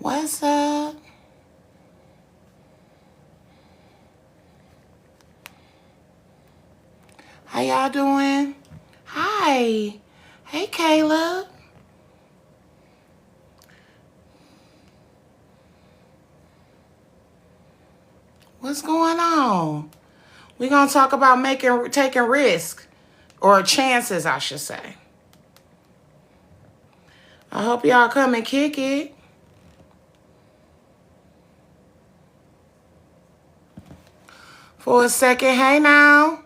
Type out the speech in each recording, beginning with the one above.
What's up? How y'all doing? Hi. Hey, Caleb. What's going on? We're going to talk about taking risk, or chances, I should say. I hope y'all come and kick it. For a second. Hey, now.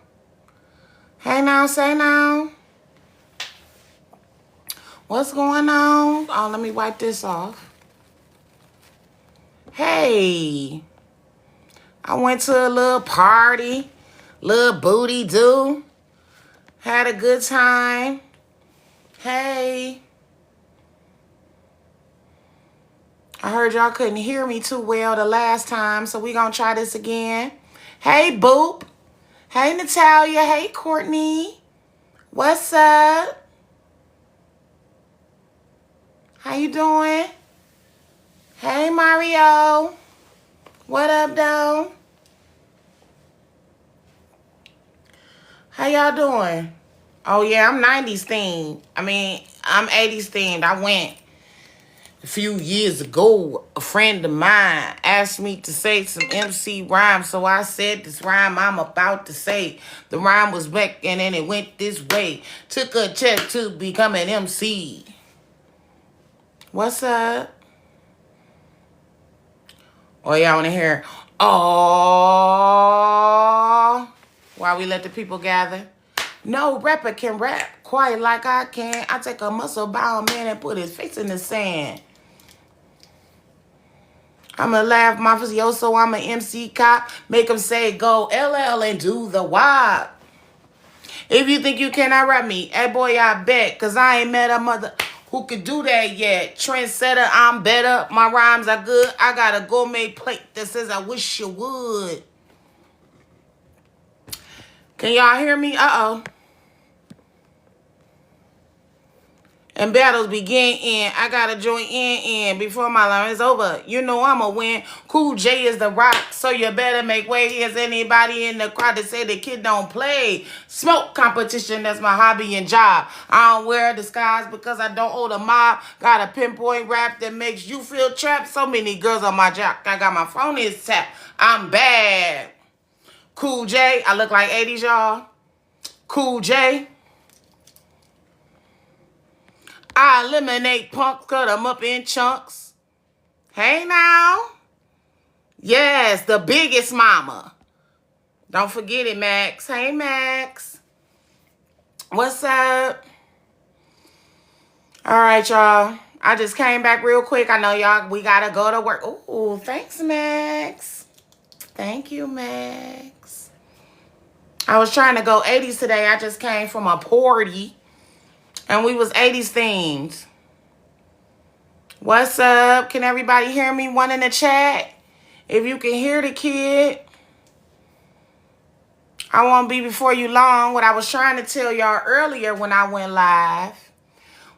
Hey, now, say now. What's going on? Oh, let me wipe this off. Hey. I went to a little party. Little booty do. Had a good time. Hey. I heard y'all couldn't hear me too well the last time, so we gonna try this again. Hey, Boop. Hey, Natalia. Hey, Courtney. What's up? How you doing? Hey, Mario. What up, though? How y'all doing? Oh, yeah, I'm 90s themed. I'm 80s themed. I went a few years ago. A friend of mine asked me to say some MC rhyme, so I said this rhyme I'm about to say. The rhyme was back and then it went this way. Took a check to become an MC. What's up? Oh, y'all want to hear, oh, while we let the people gather? No rapper can rap quite like I can. I take a muscle-bound man and put his face in the sand. I'm a laugh mafioso, I'm an MC cop. Make them say go LL and do the wop. If you think you cannot rap me, hey boy, I bet. Because I ain't met a mother who could do that yet. Trendsetter, I'm better. My rhymes are good. I got a gourmet plate that says I wish you would. Can y'all hear me? Uh-oh. And battles begin in. I gotta join in before my line is over. You know I'ma win. Cool J is the rock, so you better make way. Is anybody in the crowd that say the kid don't play? Smoke competition, that's my hobby and job. I don't wear a disguise because I don't owe the mob. Got a pinpoint rap that makes you feel trapped. So many girls on my jock. I got my phone is tapped. I'm bad. Cool J, I look like 80s, y'all. Cool J. I eliminate punks, cut them up in chunks. Hey now. Yes, the biggest mama. Don't forget it, Max. Hey, Max. What's up? All right, y'all. I just came back real quick. I know y'all, we got to go to work. Ooh, thanks, Max. Thank you, Max. I was trying to go 80s today. I just came from a party. And we was 80s themed. What's up? Can everybody hear me? One in the chat. If you can hear the kid. I won't be before you long. What I was trying to tell y'all earlier when I went live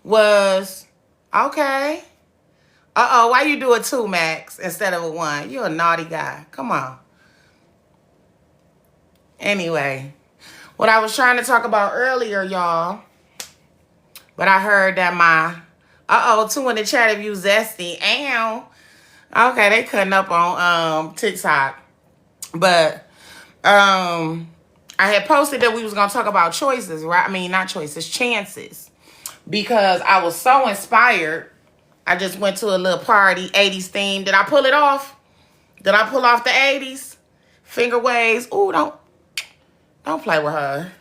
was, okay. Uh-oh, why you do a 2, Max, instead of a 1? You're a naughty guy. Come on. Anyway, what I was trying to talk about earlier, y'all, but I heard that my, 2 in the chat if you zesty. Ow. Okay, they cutting up on TikTok. But I had posted that we was going to talk about choices, right? I mean, not choices, chances. Because I was so inspired. I just went to a little party, 80s theme. Did I pull it off? Did I pull off the 80s? Finger waves. Ooh, don't play with her.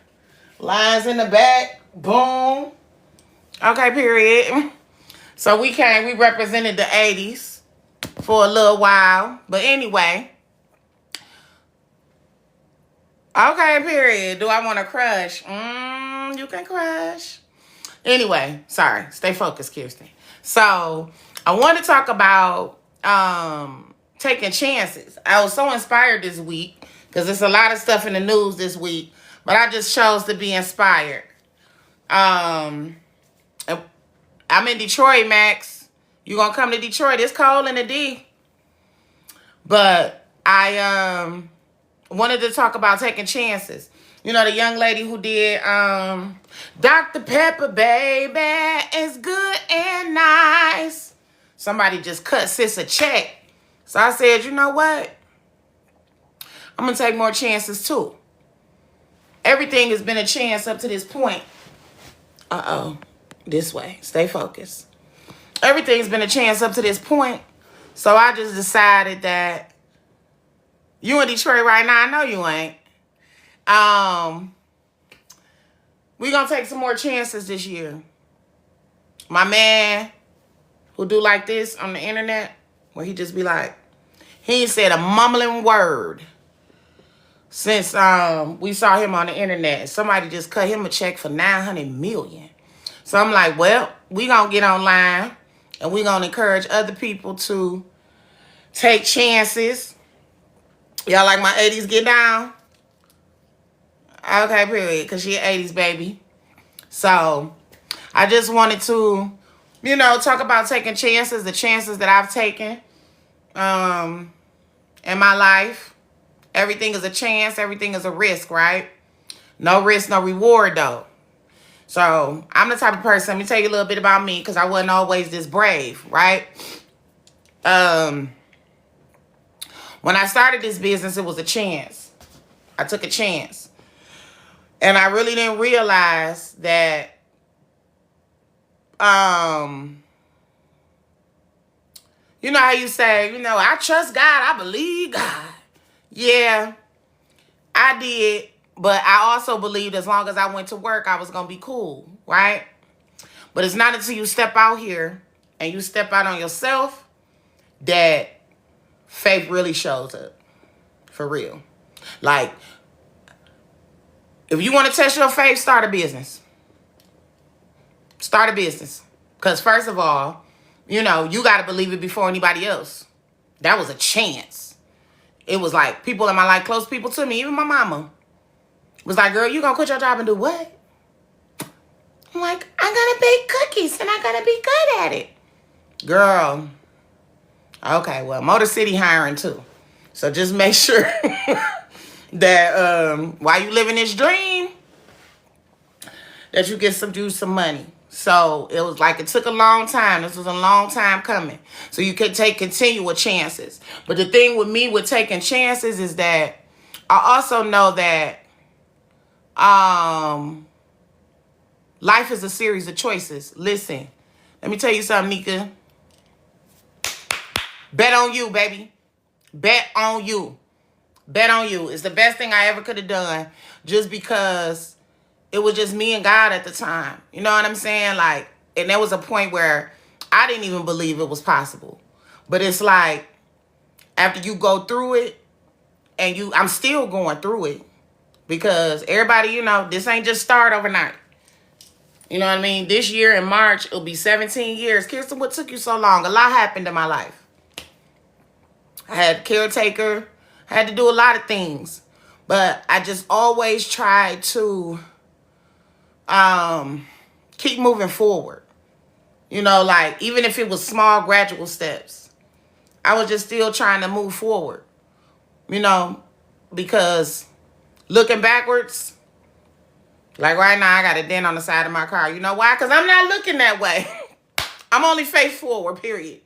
Lines in the back. Boom. Okay, period. So we represented the 80s for a little while. But anyway. Okay, period. Do I want to crush? You can crush. Anyway, sorry. Stay focused, Keirsten. So I want to talk about taking chances. I was so inspired this week because there's a lot of stuff in the news this week. But I just chose to be inspired. I'm in Detroit, Max. You gonna come to Detroit? It's cold in the D. But I wanted to talk about taking chances. You know, the young lady who did Dr. Pepper, baby, is good and nice. Somebody just cut sis a check. So I said, you know what? I'm going to take more chances too. Everything has been a chance up to this point. Uh-oh. This way. Stay focused. Everything's been a chance up to this point. So I just decided that you in Detroit right now. I know you ain't. We're going to take some more chances this year. My man who do like this on the internet, where he just be like, he ain't said a mumbling word since we saw him on the internet. Somebody just cut him a check for $900 million. So I'm like, well, we going to get online and we going to encourage other people to take chances. Y'all like my 80s get down? Okay, period, because she 80s baby. So I just wanted to, you know, talk about taking chances, the chances that I've taken in my life. Everything is a chance. Everything is a risk, right? No risk, no reward, though. So I'm the type of person, let me tell you a little bit about me, because I wasn't always this brave, right? When I started this business, it was a chance. I took a chance. And I really didn't realize that you know how you say, you know, I trust God, I believe God. Yeah, I did. But I also believed as long as I went to work, I was going to be cool, right? But it's not until you step out here and you step out on yourself that faith really shows up. For real. Like, if you want to test your faith, start a business. Start a business. Because first of all, you know, you got to believe it before anybody else. That was a chance. It was like people in my life, close people to me, even my mama, was like, girl, you going to quit your job and do what? I'm like, I'm going to bake cookies and I'm going to be good at it. Girl. Okay, well, Motor City hiring too. So just make sure that while you living this dream, that you get some money. So it was like it took a long time. This was a long time coming. So you could take continual chances. But the thing with me with taking chances is that I also know that life is a series of choices. Listen, let me tell you something, Nika. Bet on you, baby. Bet on you. Bet on you. It's the best thing I ever could have done, just because it was just me and God at the time. You know what I'm saying? Like, and there was a point where I didn't even believe it was possible. But it's like, after you go through it, and I'm still going through it, because everybody, you know, this ain't just start overnight. You know what I mean? This year in March, it'll be 17 years. Keirsten, what took you so long? A lot happened in my life. I had a caretaker. I had to do a lot of things. But I just always tried to keep moving forward. You know, like, even if it was small, gradual steps, I was just still trying to move forward. You know, because looking backwards, like right now, I got a dent on the side of my car. You know why? Because I'm not looking that way. I'm only face forward, period.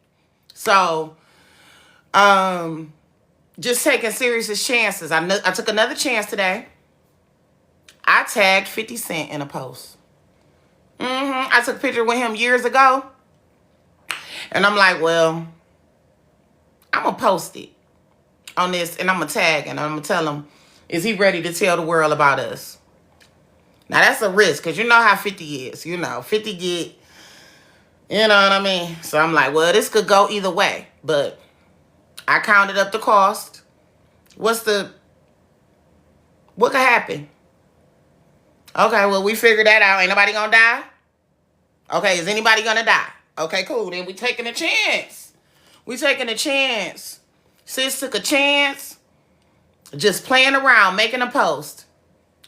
So, just taking serious chances. I took another chance today. I tagged 50 Cent in a post. I took a picture with him years ago. And I'm like, well, I'm going to post it on this. And I'm going to tag and I'm going to tell him, is he ready to tell the world about us? Now, that's a risk, because you know how 50 is. You know, 50 get, you know what I mean? So I'm like, well, this could go either way. But I counted up the cost. What could happen? Okay, well, we figured that out. Ain't nobody gonna die? Okay, is anybody gonna die? Okay, cool. Then we taking a chance. We taking a chance. Sis took a chance. Just playing around, making a post.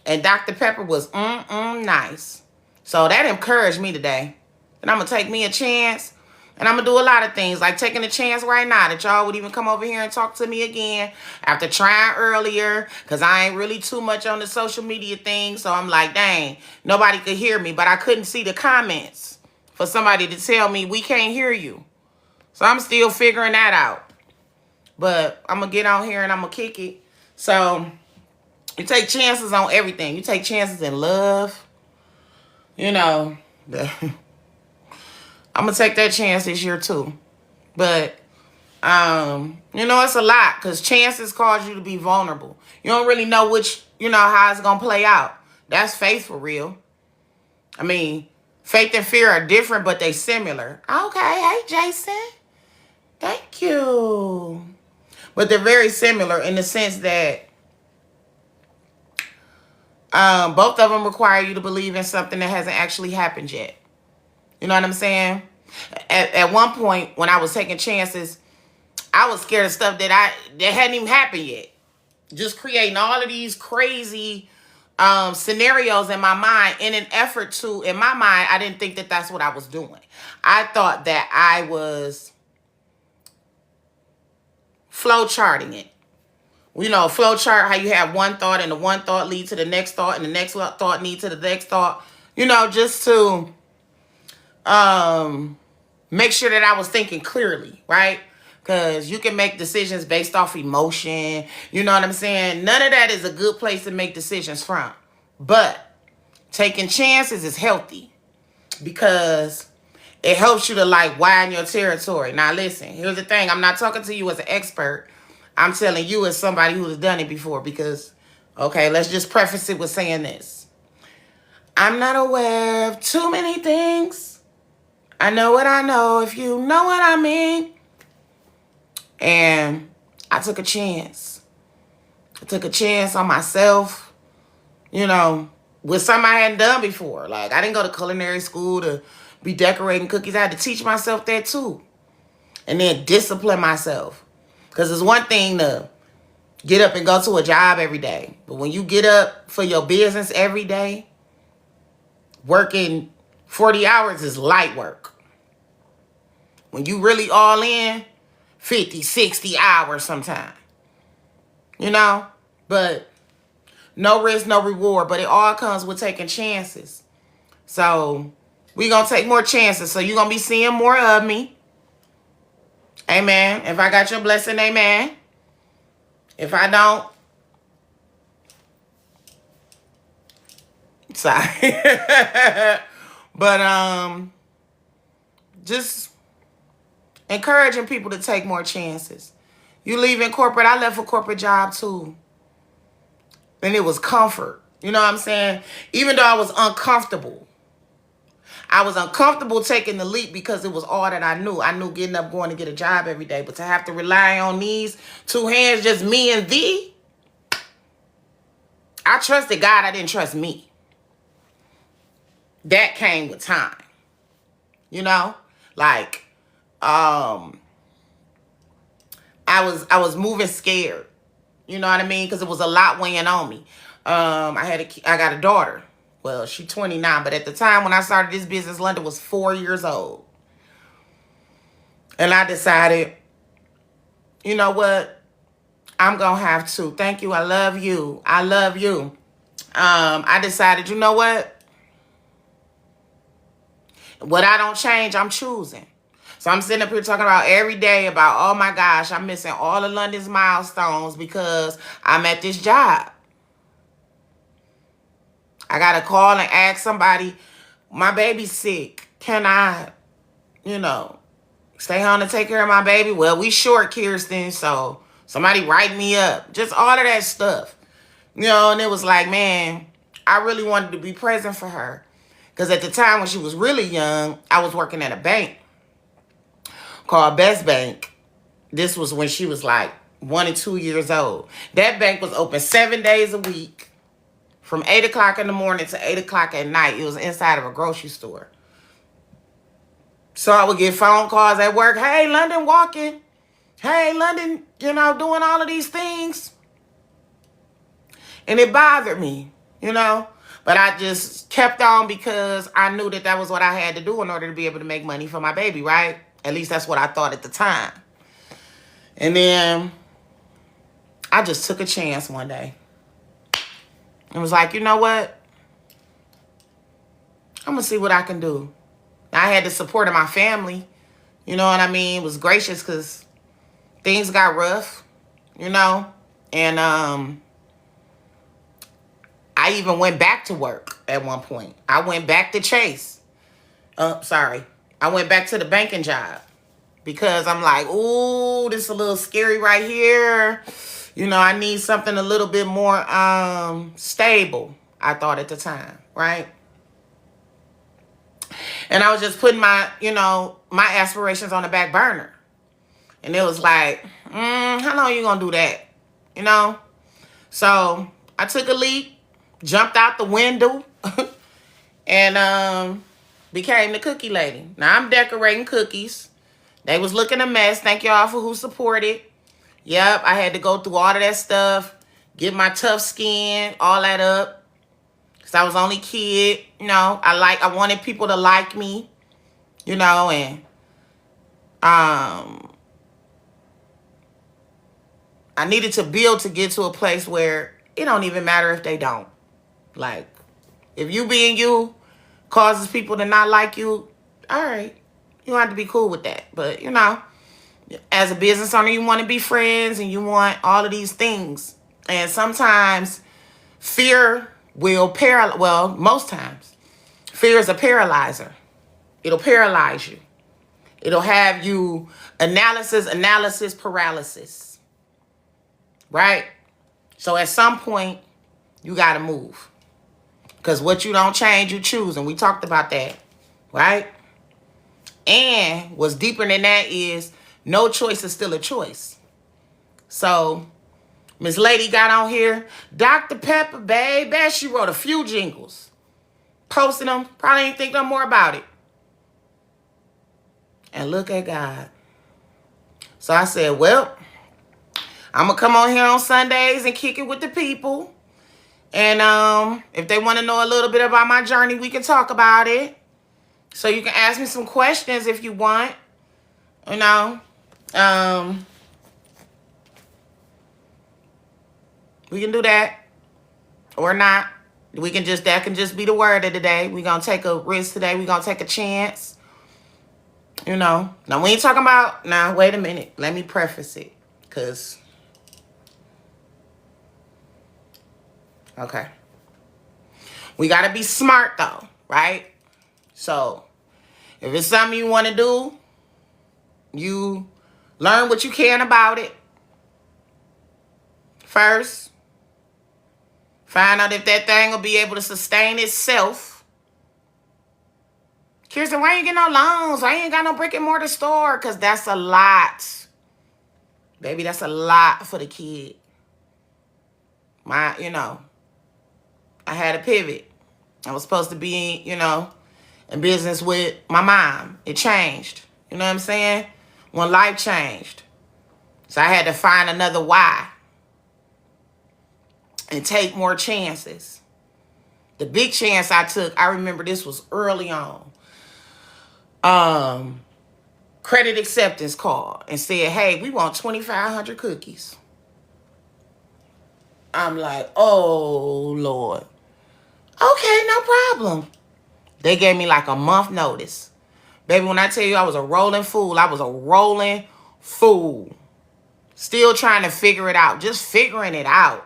And Dr. Pepper was nice. So that encouraged me today. And I'm gonna take me a chance. And I'm going to do a lot of things, like taking a chance right now that y'all would even come over here and talk to me again after trying earlier, because I ain't really too much on the social media thing. So I'm like, dang, nobody could hear me, but I couldn't see the comments for somebody to tell me we can't hear you. So I'm still figuring that out. But I'm going to get on here and I'm going to kick it. So you take chances on everything. You take chances in love. You know, I'm going to take that chance this year too. But, you know, it's a lot because chances cause you to be vulnerable. You don't really know how it's going to play out. That's faith for real. I mean, faith and fear are different, but they similar. Okay, hey, Jason. Thank you. But they're very similar in the sense that both of them require you to believe in something that hasn't actually happened yet. You know what I'm saying? At one point, when I was taking chances, I was scared of stuff that hadn't even happened yet. Just creating all of these crazy scenarios in my mind in an effort to, in my mind, I didn't think that that's what I was doing. I thought that I was flow charting it. You know, flow chart, how you have one thought and the one thought lead to the next thought and the next thought lead to the next thought. You know, just to make sure that I was thinking clearly, right? Because you can make decisions based off emotion. You know what I'm saying? None of that is a good place to make decisions from. But taking chances is healthy because it helps you to like widen your territory. Now listen, here's the thing. I'm not talking to you as an expert. I'm telling you as somebody who's done it before because, okay, let's just preface it with saying this. I'm not aware of too many things. I know what I know, if you know what I mean. And I took a chance. I took a chance on myself, you know, with something I hadn't done before. Like, I didn't go to culinary school to be decorating cookies. I had to teach myself that too. And then discipline myself. Because it's one thing to get up and go to a job every day. But when you get up for your business every day, working 40 hours is light work. When you really all in, 50, 60 hours sometimes. You know? But no risk, no reward. But it all comes with taking chances. So we're going to take more chances. So you're going to be seeing more of me. Amen. If I got your blessing, amen. If I don't, sorry. But just encouraging people to take more chances. You leaving corporate, I left a corporate job too. And it was comfort. You know what I'm saying? Even though I was uncomfortable. I was uncomfortable taking the leap because it was all that I knew. I knew getting up, going to get a job every day. But to have to rely on these two hands, just me and thee. I trusted God. I didn't trust me. That came with time. You know? Like, I was moving scared. You know what I mean? Because it was a lot weighing on me. I got a daughter. Well, she's 29, but at the time when I started this business, London was 4 years old. And I decided, you know what? I'm going to have to. Thank you. I love you. I love you. I decided, you know what? What I don't change, I'm choosing. So I'm sitting up here talking about every day about, oh my gosh, I'm missing all of London's milestones because I'm at this job. I got to call and ask somebody, my baby's sick. Can I, stay home to take care of my baby? Well, we short, Keirsten, so somebody write me up. Just all of that stuff. And it was like, man, I really wanted to be present for her. Because at the time when she was really young, I was working at a bank called Best Bank. This was when she was like 1 and 2 years old. That bank was open 7 days a week. From 8 o'clock in the morning to 8 o'clock at night. It was inside of a grocery store. So I would get phone calls at work. Hey, London walking. Hey, London, doing all of these things. And it bothered me, But I just kept on because I knew that was what I had to do in order to be able to make money for my baby, right? At least that's what I thought at the time. And then I just took a chance one day. And was like, you know what? I'm going to see what I can do. I had the support of my family. You know what I mean? It was gracious because things got rough, you know? And I even went back to work at one point. I went back to Chase. I went back to the banking job because I'm like, ooh, this is a little scary right here. You know, I need something a little bit more stable, I thought at the time, right? And I was just putting my, you know, my aspirations on the back burner. And it was like, how long you gonna do that? You know? So I took a leap, jumped out the window, and became the cookie lady. Now I'm decorating cookies. They was looking a mess. Thank y'all for who supported. Yep, I had to go through all of that stuff, get my tough skin, all that up. Because I was only kid, you know. I wanted people to like me, you know, and I needed to build to get to a place where it don't even matter if they don't. Like, if you being you causes people to not like you, all right. You don't have to be cool with that. But, you know, as a business owner, you want to be friends and you want all of these things. And sometimes fear will paralyze. Well, most times, fear is a paralyzer. It'll paralyze you. It'll have you analysis, paralysis. Right? So at some point, you got to move. Because what you don't change, you choose. And we talked about that. Right? And what's deeper than that is no choice is still a choice. So Miss Lady got on here. Dr. Pepper, baby. She wrote a few jingles. Posted them. Probably ain't think no more about it. And look at God. So I said, well, I'm going to come on here on Sundays and kick it with the people. And if they want to know a little bit about my journey, we can talk about it. So you can ask me some questions if you want. You know. We can do that. Or not. That can just be the word of the day. We're going to take a risk today. We're going to take a chance. You know. Now, we ain't talking about... Now, wait a minute. Let me preface it. Because... Okay. We got to be smart, though. Right? So, if it's something you want to do, you learn what you can about it first. Find out if that thing will be able to sustain itself. Keirsten, why you get no loans? Why you ain't got no brick and mortar store? Because that's a lot. Baby, that's a lot for the kid. You know, I had a pivot. I was supposed to be, you know, in business with my mom. It changed. You know what I'm saying? When life changed. So I had to find another why. And take more chances. The big chance I took, I remember this was early on. Credit acceptance called and said, hey, we want 2,500 cookies. I'm like, oh, Lord. Okay, no problem. They gave me like a month notice. Baby, when I tell you I was a rolling fool, I was a rolling fool. Still trying to figure it out. Just figuring it out.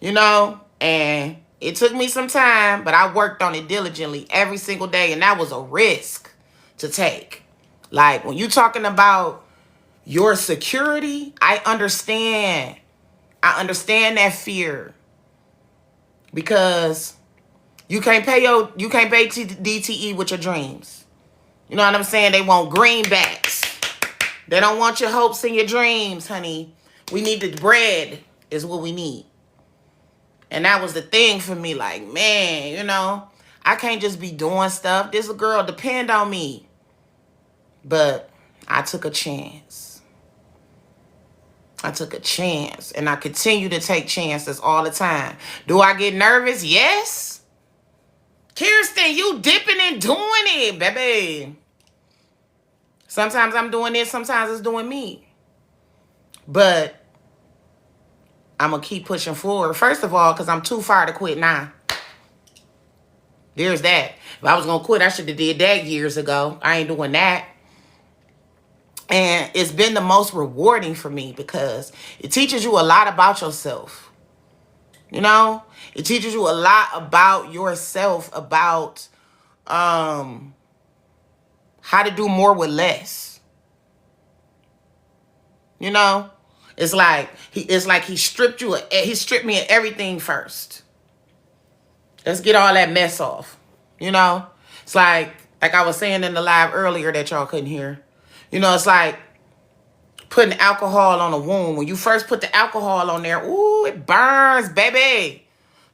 You know? And it took me some time, but I worked on it diligently every single day. And that was a risk to take. Like, when you're talking about your security, I understand. I understand that fear. Because... You can't pay DTE with your dreams. You know what I'm saying? They want greenbacks. They don't want your hopes and your dreams, honey. We need the bread is what we need. And that was the thing for me. Like, man, you know, I can't just be doing stuff. This girl depend on me. But I took a chance. I took a chance. And I continue to take chances all the time. Do I get nervous? Yes. Keirsten, you dipping and doing it, baby. Sometimes I'm doing this, sometimes it's doing me. But I'm going to keep pushing forward. First of all, because I'm too far to quit now. There's that. If I was going to quit, I should have did that years ago. I ain't doing that. And it's been the most rewarding for me because it teaches you a lot about yourself. You know? It teaches you a lot about yourself, about how to do more with less. You know? It's like he stripped me of everything first. Let's get all that mess off. You know? It's like I was saying in the live earlier that y'all couldn't hear. You know, it's like putting alcohol on a wound. When you first put the alcohol on there, ooh, it burns, baby.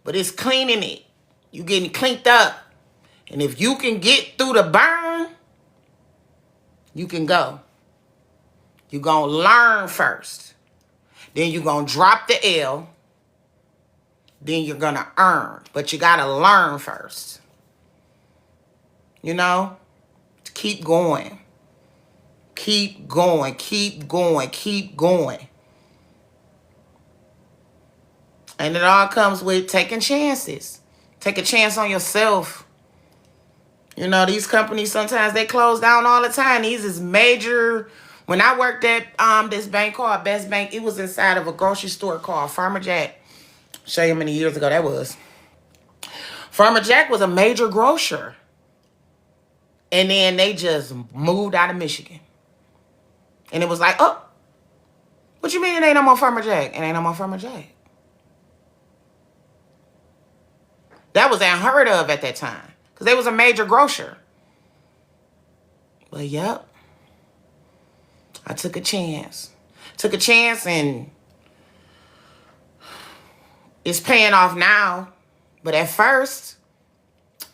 But it's cleaning it. You getting cleaned up. And if you can get through the burn, you can go. You're going to learn first. Then you're going to drop the L. Then you're going to earn. But you got to learn first. You know? Keep going. Keep going, keep going, keep going. And it all comes with taking chances. Take a chance on yourself. You know, these companies, sometimes they close down all the time. These is major. When I worked at this bank called Best Bank, it was inside of a grocery store called Farmer Jack. I'll show you how many years ago that was. Farmer Jack was a major grocer. And then they just moved out of Michigan. And it was like, oh, what you mean it ain't no more Farmer Jack? It ain't no more Farmer Jack. That was unheard of at that time. Because they was a major grocer. But yep. I took a chance. Took a chance and it's paying off now. But at first,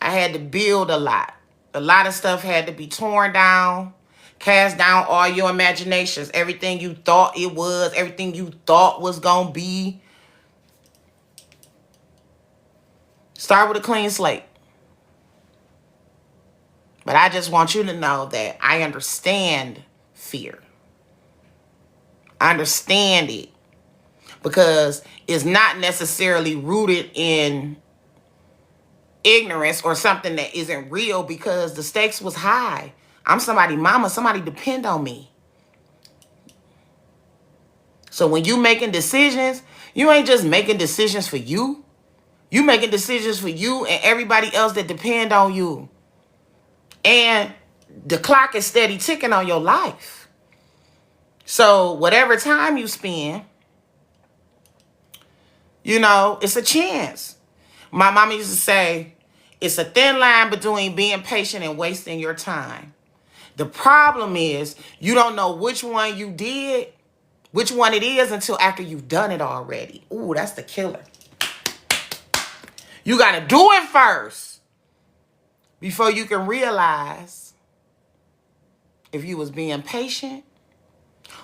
I had to build a lot. A lot of stuff had to be torn down. Cast down all your imaginations. Everything you thought it was. Everything you thought was going to be. Start with a clean slate. But I just want you to know that I understand fear. I understand it. Because it's not necessarily rooted in ignorance or something that isn't real because the stakes was high. I'm somebody's mama. Somebody depend on me. So when you making decisions, you ain't just making decisions for you. You making decisions for you and everybody else that depend on you. And the clock is steady ticking on your life. So whatever time you spend, you know, it's a chance. My mama used to say, it's a thin line between being patient and wasting your time. The problem is you don't know which one you did, which one it is until after you've done it already. Ooh, that's the killer. You got to do it first before you can realize if you was being patient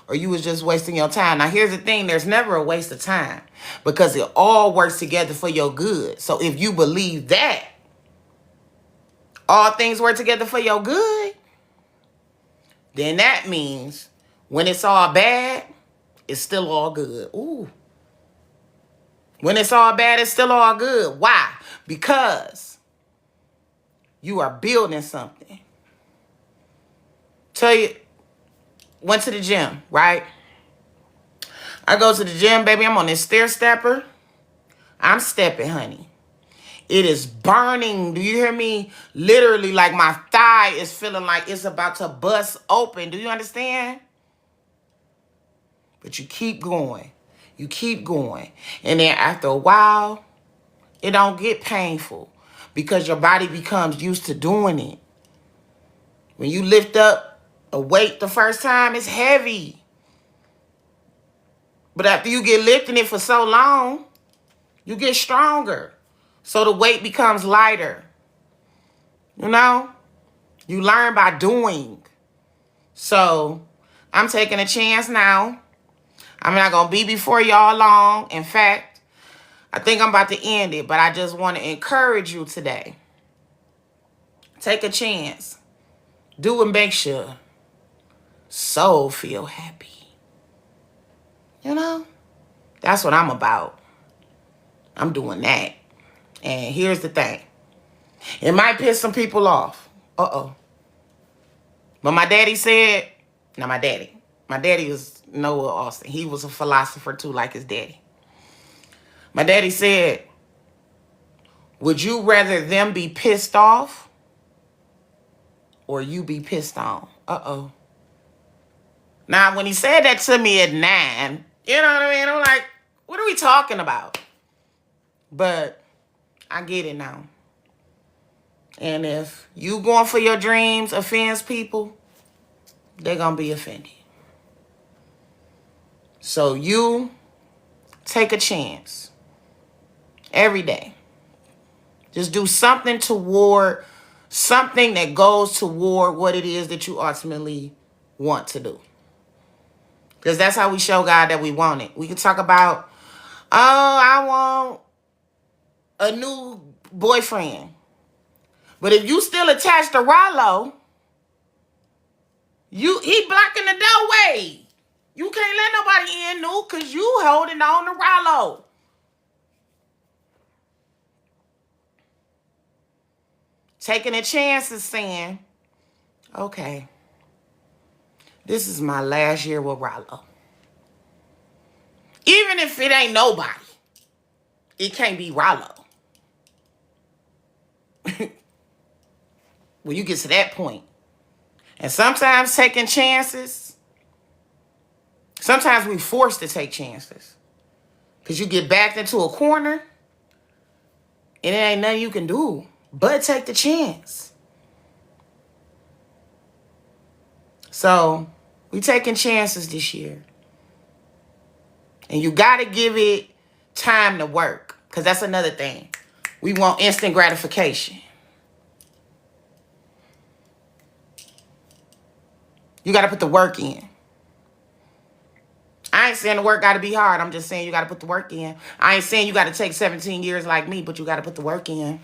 or you was just wasting your time. Now, here's the thing. There's never a waste of time because it all works together for your good. So if you believe that all things work together for your good, then that means when it's all bad, it's still all good. Ooh. When it's all bad, it's still all good. Why? Because you are building something. Tell you, went to the gym, right? I go to the gym, baby. I'm on this stair stepper. I'm stepping, honey. It is burning. Do you hear me? Literally, like my thigh is feeling like it's about to bust open. Do you understand? But you keep going. You keep going. And then after a while, it don't get painful because your body becomes used to doing it. When you lift up a weight the first time, it's heavy. But after you get lifting it for so long, you get stronger. So the weight becomes lighter. You know? You learn by doing. So I'm taking a chance now. I'm not going to be before y'all long. In fact, I think I'm about to end it, but I just want to encourage you today. Take a chance. Do and make sure. soul feel happy. You know? That's what I'm about. I'm doing that. And here's the thing. It might piss some people off. Uh-oh. But my daddy said, not my daddy. My daddy was Noah Austin. He was a philosopher too, like his daddy. My daddy said, would you rather them be pissed off or you be pissed on? Uh-oh. Now, when he said that to me at 9, you know what I mean? I'm like, what are we talking about? But I get it now. And if you going for your dreams offends people, they're going to be offended. So you take a chance every day. Just do something toward, something that goes toward what it is that you ultimately want to do. Because that's how we show God that we want it. We can talk about, oh, I want a new boyfriend. But if you still attached to Rollo, he blocking the doorway. You can't let nobody in new because you holding on to Rollo. Taking a chance is saying, okay, this is my last year with Rollo. Even if it ain't nobody, it can't be Rollo. When you get to that point. And sometimes taking chances, sometimes we forced to take chances. Because you get backed into a corner, and it ain't nothing you can do but take the chance. So, we taking chances this year. And you got to give it time to work. Because that's another thing. We want instant gratification. You got to put the work in. I ain't saying the work got to be hard. I'm just saying you got to put the work in. I ain't saying you got to take 17 years like me, but you got to put the work in.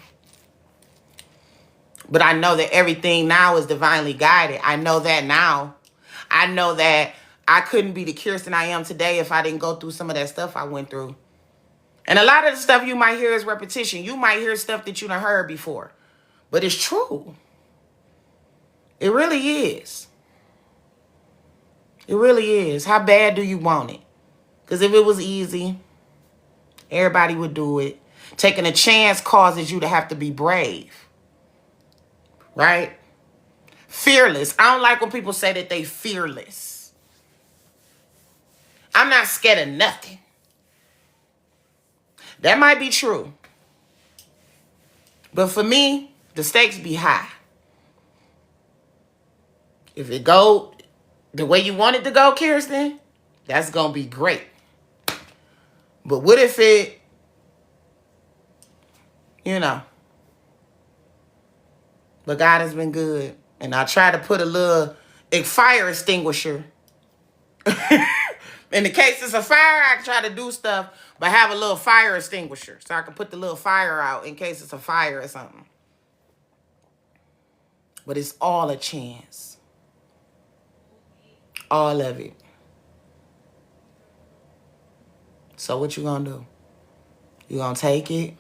But I know that everything now is divinely guided. I know that now. I know that I couldn't be the Keirsten I am today if I didn't go through some of that stuff I went through. And a lot of the stuff you might hear is repetition. You might hear stuff that you done heard before. But it's true. It really is. It really is. How bad do you want it? Because if it was easy, everybody would do it. Taking a chance causes you to have to be brave. Right? Fearless. I don't like when people say that they fearless. I'm not scared of nothing. That might be true. But for me, the stakes be high. If it go the way you want it to go, Keirsten, that's going to be great. But what if it, you know, but God has been good. And I try to put a little fire extinguisher. In the case it's a fire, I try to do stuff, but have a little fire extinguisher. So I can put the little fire out in case it's a fire or something. But it's all a chance. All of it. So what you gonna do? You gonna take it?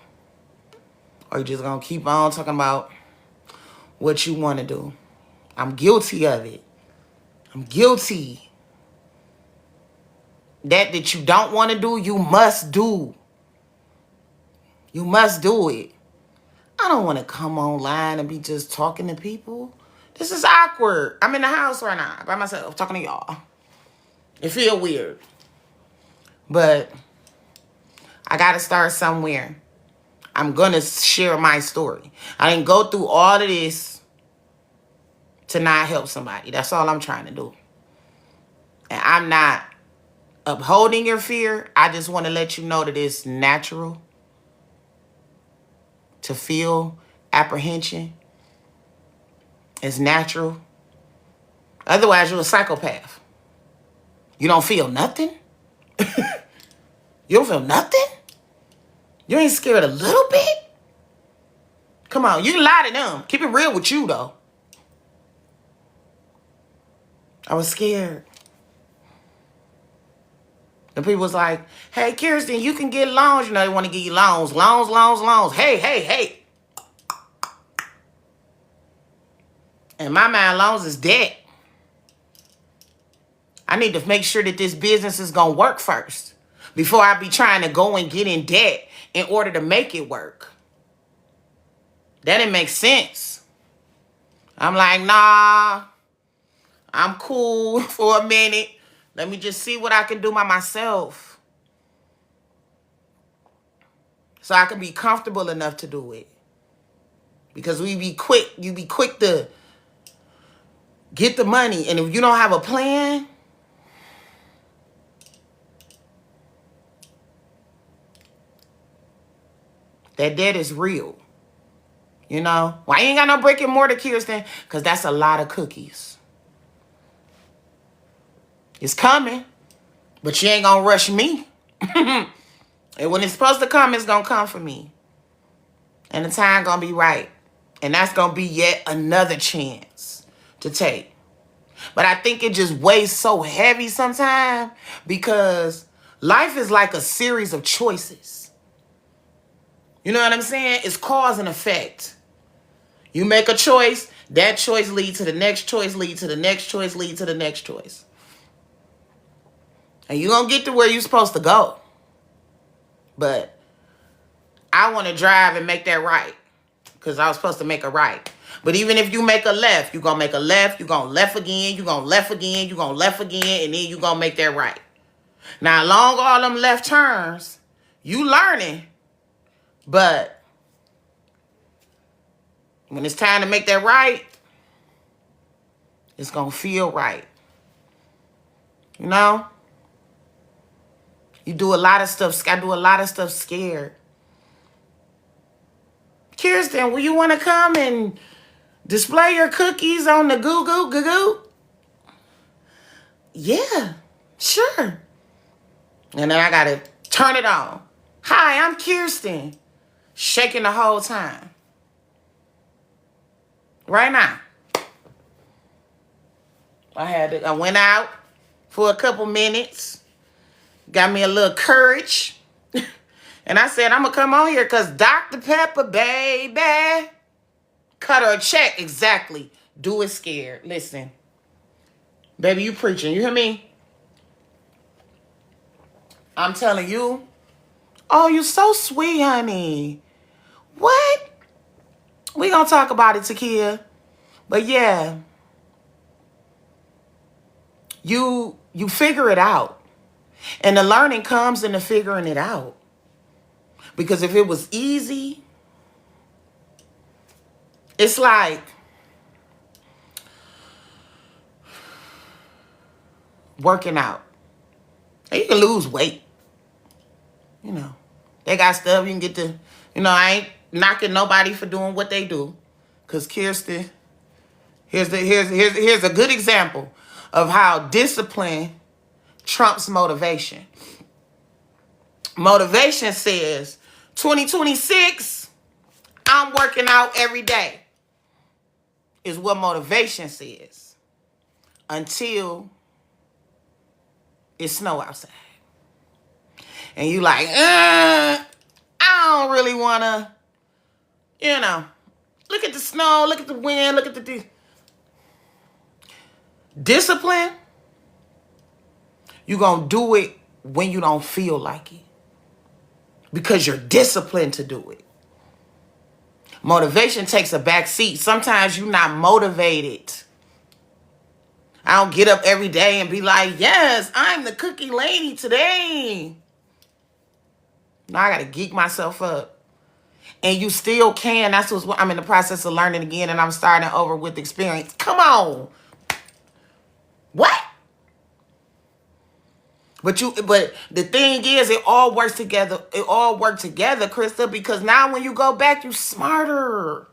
Or you just gonna keep on talking about what you want to do? I'm guilty of it. I'm guilty. That you don't want to do, you must do. You must do it. I don't want to come online and be just talking to people. This is awkward. I'm in the house right now by myself talking to y'all. It feel weird. But I got to start somewhere. I'm going to share my story. I didn't go through all of this to not help somebody. That's all I'm trying to do. And I'm not upholding your fear. I just want to let you know that it's natural to feel apprehension. It's natural. Otherwise, you're a psychopath. You don't feel nothing? You don't feel nothing? You ain't scared a little bit? Come on, you can lie to them. Keep it real with you, though. I was scared. And people was like, hey, Keirsten, you can get loans. You know, they want to give you loans. Loans, loans, loans. Hey, hey, hey. In my mind, loans is debt. I need to make sure that this business is going to work first before I be trying to go and get in debt in order to make it work. That didn't make sense. I'm like, nah, I'm cool for a minute. Let me just see what I can do by myself so I can be comfortable enough to do it. Because you be quick to get the money. And if you don't have a plan, that debt is real. You know? Why you ain't got no brick and mortar, Keirsten? Because that's a lot of cookies. It's coming, but you ain't going to rush me. And when it's supposed to come, it's going to come for me. And the time going to be right. And that's going to be yet another chance to take. But I think it just weighs so heavy sometimes because life is like a series of choices. You know what I'm saying? It's cause and effect. You make a choice, that choice leads to the next choice, lead to the next choice, lead to the next choice. And you're going to get to where you're supposed to go. But I want to drive and make that right because I was supposed to make a right. But even if you make a left, you're going to make a left, you're going to left again, you're going to left again, you're going to left again, and then you're going to make that right. Now, along all them left turns, you learning. But when it's time to make that right, it's going to feel right. You know? You do a lot of stuff. I do a lot of stuff scared. Keirsten, will you want to come and display your cookies on the goo? Yeah, sure. And then I got to turn it on. Hi, I'm Keirsten. Shaking the whole time. Right now. I went out for a couple minutes. Got me a little courage. And I said, I'm going to come on here because Dr. Pepper, baby. Cut her a check. Exactly. Do it scared. Listen. Baby, you preaching. You hear me? I'm telling you. Oh, you so sweet, honey. What? We going to talk about it, Takia. But yeah. You figure it out. And the learning comes in the figuring it out. Because if it was easy, it's like working out. And you can lose weight. You know, they got stuff you can get to, you know, I ain't knocking nobody for doing what they do. Because Keirsten, here's a good example of how discipline trumps motivation. Motivation says, 2026, I'm working out every day. Is what motivation says. Until it snow outside. And you like, I don't really want to, you know, look at the snow, look at the wind, look at the discipline. You're going to do it when you don't feel like it. Because you're disciplined to do it. Motivation takes a back seat. Sometimes you're not motivated. I don't get up every day and be like, yes, I'm the cookie lady today. No, I got to geek myself up. And you still can. That's what I'm in the process of learning again, and I'm starting over with experience. Come on. What? But the thing is, it all works together. It all works together, Krista, because now when you go back, you're smarter,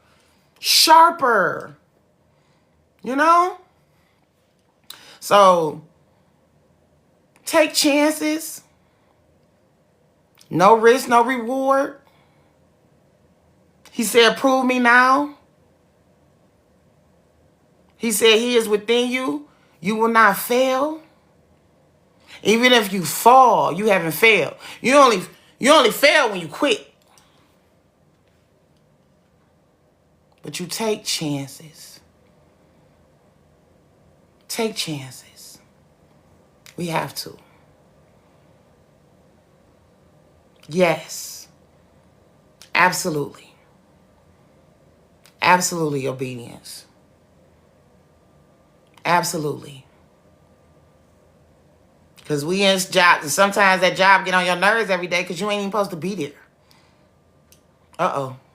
sharper. You know? So, take chances. No risk, no reward. He said, prove me now. He said he is within you. you will not fail. Even if you fall, you haven't failed. You only fail when you quit. But you take chances. Take chances. We have to. Yes. Absolutely. Absolutely obedience. Absolutely. Because we in jobs, and sometimes that job get on your nerves every day because you ain't even supposed to be there.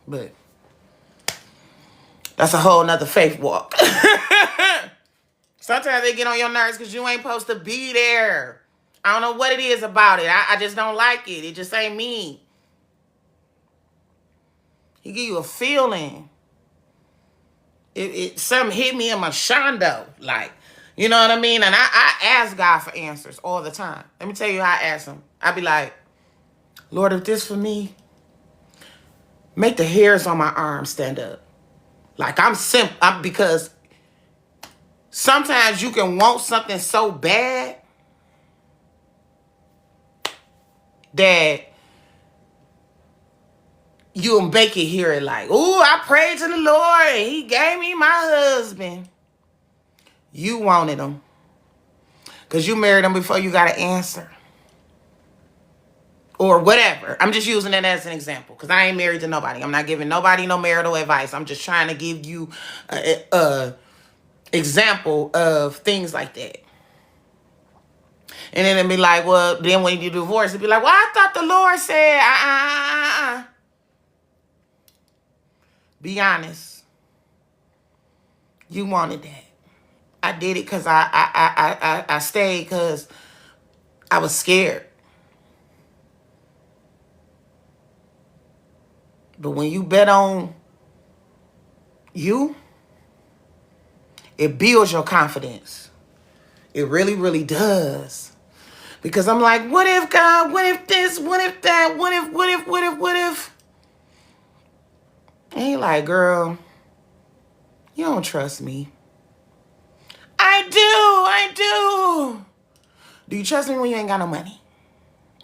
But that's a whole nother faith walk. Sometimes they get on your nerves because you ain't supposed to be there. I don't know what it is about it. I just don't like it. It just ain't me. He give you a feeling. Something hit me in my shondo. Like, you know what I mean? And I ask God for answers all the time. Let me tell you how I ask him. I be like, Lord, if this for me, make the hairs on my arm stand up. Like I'm because sometimes you can want something so bad that you'll make it hear it like, ooh, I prayed to the Lord and he gave me my husband. You wanted him. Because you married him before you got an answer. Or whatever. I'm just using it as an example. Because I ain't married to nobody. I'm not giving nobody no marital advice. I'm just trying to give you a example of things like that. And then it'd be like, well, then when you divorce, it'd be like, well, I thought the Lord said, Be honest. You wanted that. I did it because I stayed because I was scared. But when you bet on you, it builds your confidence. It really, really does. Because I'm like, what if God, what if this, what if that, what if? And he like, girl, you don't trust me. I do. Do you trust me when you ain't got no money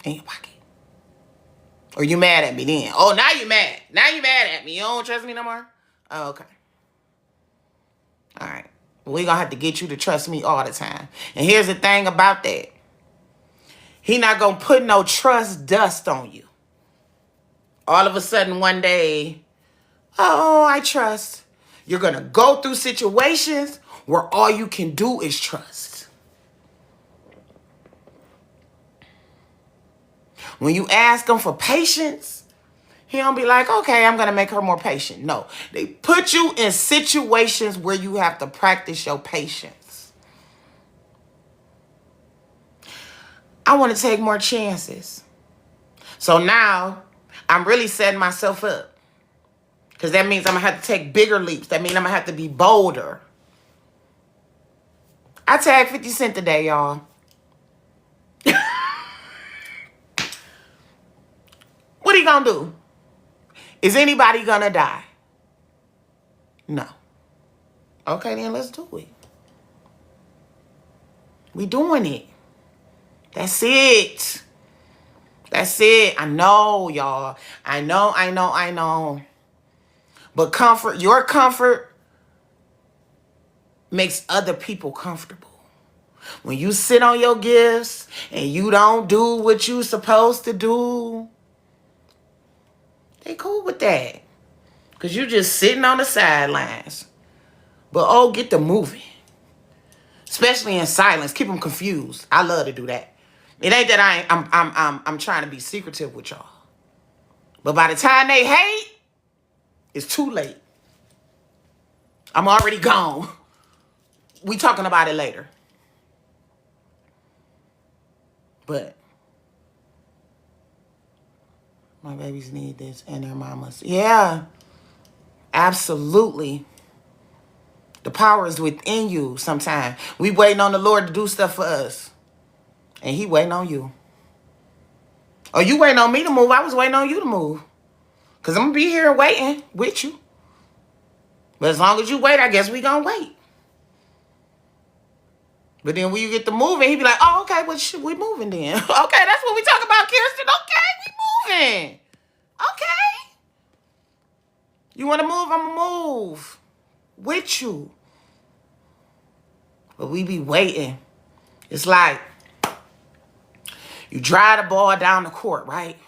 in your pocket? Or you mad at me then? Oh, now you mad. Now you mad at me. You don't trust me no more? Oh, okay. All right. We're going to have to get you to trust me all the time. And here's the thing about that. He not going to put no trust dust on you. All of a sudden one day, oh, I trust. You're going to go through situations where all you can do is trust. When you ask him for patience, he don't be like, okay, I'm going to make her more patient. No, they put you in situations where you have to practice your patience. I want to take more chances. So now I'm really setting myself up. Because that means I'm going to have to take bigger leaps. That means I'm going to have to be bolder. I tagged 50 Cent today, y'all. What are you going to do? Is anybody going to die? No. Okay, then let's do it. We doing it. That's it. That's it. I know, y'all. I know. But your comfort makes other people comfortable. When you sit on your gifts and you don't do what you supposed to do, they cool with that. Because you just sitting on the sidelines. But get the moving. Especially in silence. Keep them confused. I love to do that. It ain't that I'm trying to be secretive with y'all. But by the time they hate, it's too late. I'm already gone. We talking about it later. But my babies need this and their mamas. Yeah, absolutely. The power is within you sometimes. We waiting on the Lord to do stuff for us. And he waiting on you. Or you waiting on me to move. I was waiting on you to move. Because I'm going to be here waiting with you. But as long as you wait, I guess we going to wait. But then when you get to moving, he be like, oh, okay, well, we moving then. Okay, that's what we talk about, Keirsten. Okay, we moving. Okay. You want to move? I'm going to move with you. But we be waiting. It's like you drive the ball down the court, right?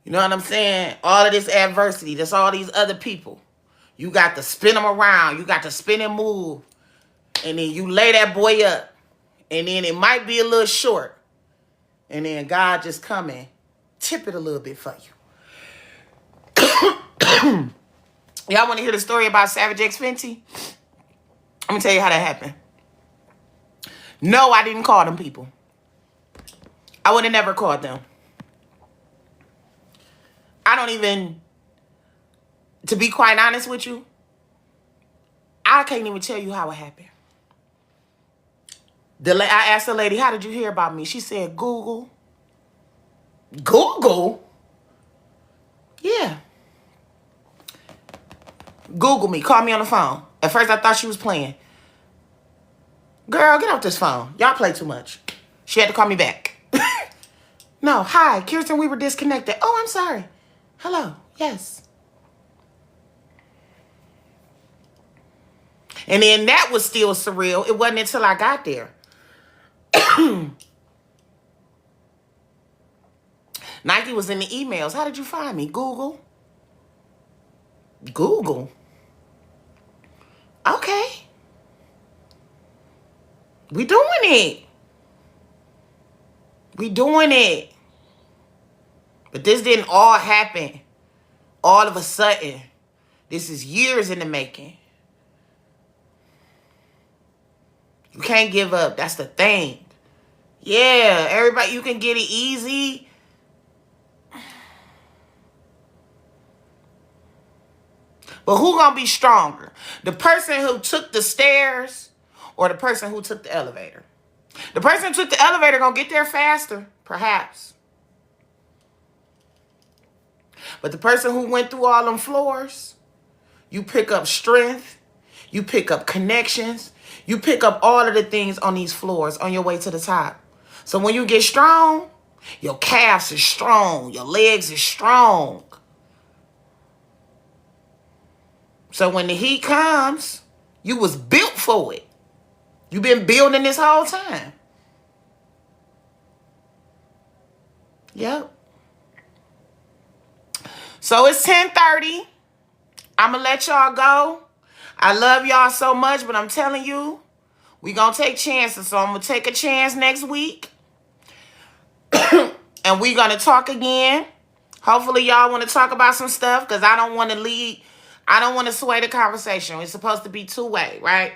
You know what I'm saying? All of this adversity, that's all these other people. You got to spin them around. You got to spin and move. And then you lay that boy up. And then it might be a little short. And then God just come and tip it a little bit for you. Y'all want to hear the story about Savage X Fenty? Let me tell you how that happened. No, I didn't call them people. I would have never called them. I don't even, to be quite honest with you, I can't even tell you how it happened. I asked the lady, how did you hear about me? She said, Google. Google? Yeah. Google me. Call me on the phone. At first, I thought she was playing. Girl, get off this phone. Y'all play too much. She had to call me back. No, hi, Keirsten, we were disconnected. Oh, I'm sorry. Hello, yes. And then that was still surreal. It wasn't until I got there. Nike was in the emails. How did you find me? Google. Google? Okay. We doing it. We doing it. But this didn't all happen all of a sudden. This is years in the making. You can't give up. That's the thing. Yeah, everybody, you can get it easy. But who gonna be stronger? The person who took the stairs or the person who took the elevator? The person who took the elevator gonna get there faster, perhaps. But the person who went through all them floors, you pick up strength, you pick up connections, you pick up all of the things on these floors on your way to the top. So when you get strong, your calves are strong, your legs are strong. So when the heat comes, you was built for it. You've been building this whole time. Yep. So it's 10:30. I'm going to let y'all go. I love y'all so much, but I'm telling you, we going to take chances. So I'm going to take a chance next week. And we going to talk again. Hopefully y'all want to talk about some stuff because I don't want to lead. I don't want to sway the conversation. It's supposed to be two-way, right?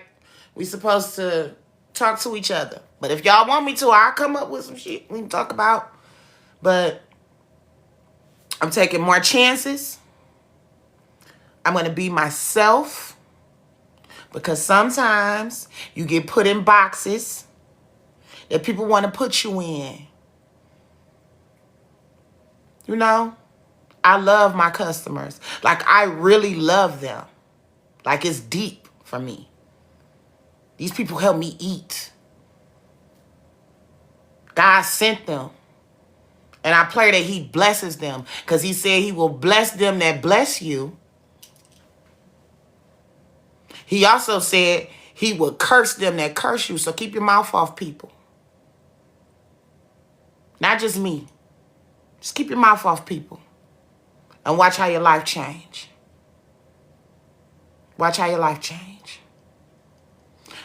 We supposed to talk to each other. But if y'all want me to, I'll come up with some shit we can talk about. But I'm taking more chances. I'm going to be myself. Because sometimes you get put in boxes that people want to put you in. You know? I love my customers. Like, I really love them. Like, it's deep for me. These people help me eat. God sent them. And I pray that he blesses them. Because he said he will bless them that bless you. He also said he will curse them that curse you. So keep your mouth off people. Not just me. Just keep your mouth off people. And watch how your life change. Watch how your life change.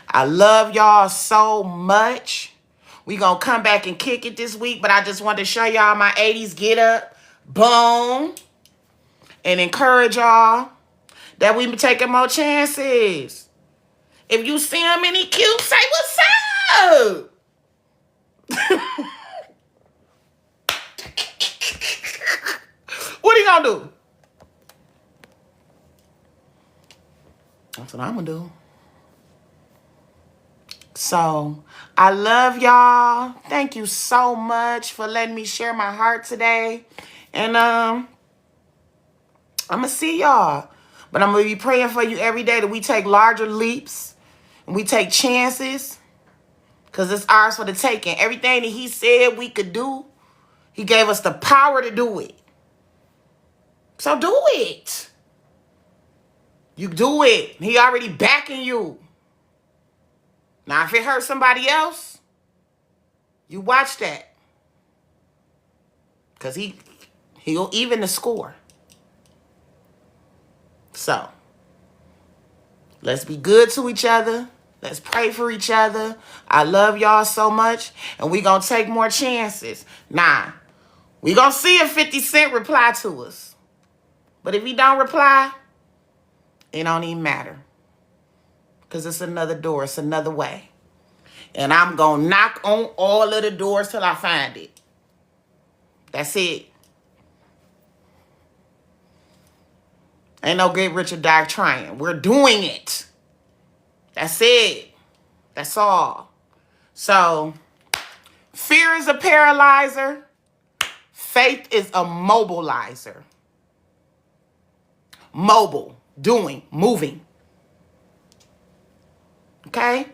I love y'all so much. We gonna come back and kick it this week. But I just wanted to show y'all my 80s get up. Boom. And encourage y'all that we be taking more chances. If you see them any cute, say what's up. What are you gonna do? That's what I'm gonna do. So, I love y'all. Thank you so much for letting me share my heart today. And I'm gonna see y'all. But I'm gonna be praying for you every day that we take larger leaps and we take chances Because it's ours for the taking. Everything that he said we could do, he gave us the power to do it. So do it. You do it. He already backing you. Now, if it hurts somebody else, you watch that. Because he'll even the score. So, let's be good to each other. Let's pray for each other. I love y'all so much. And we going to take more chances. Nah, we going to see if 50 Cent reply to us. But if he don't reply, it don't even matter. Because it's another door. It's another way. And I'm going to knock on all of the doors till I find it. That's it. Ain't no get rich or die trying. We're doing it. That's it. That's all. So, fear is a paralyzer. Faith is a mobilizer. Mobile. Doing. Moving. Okay?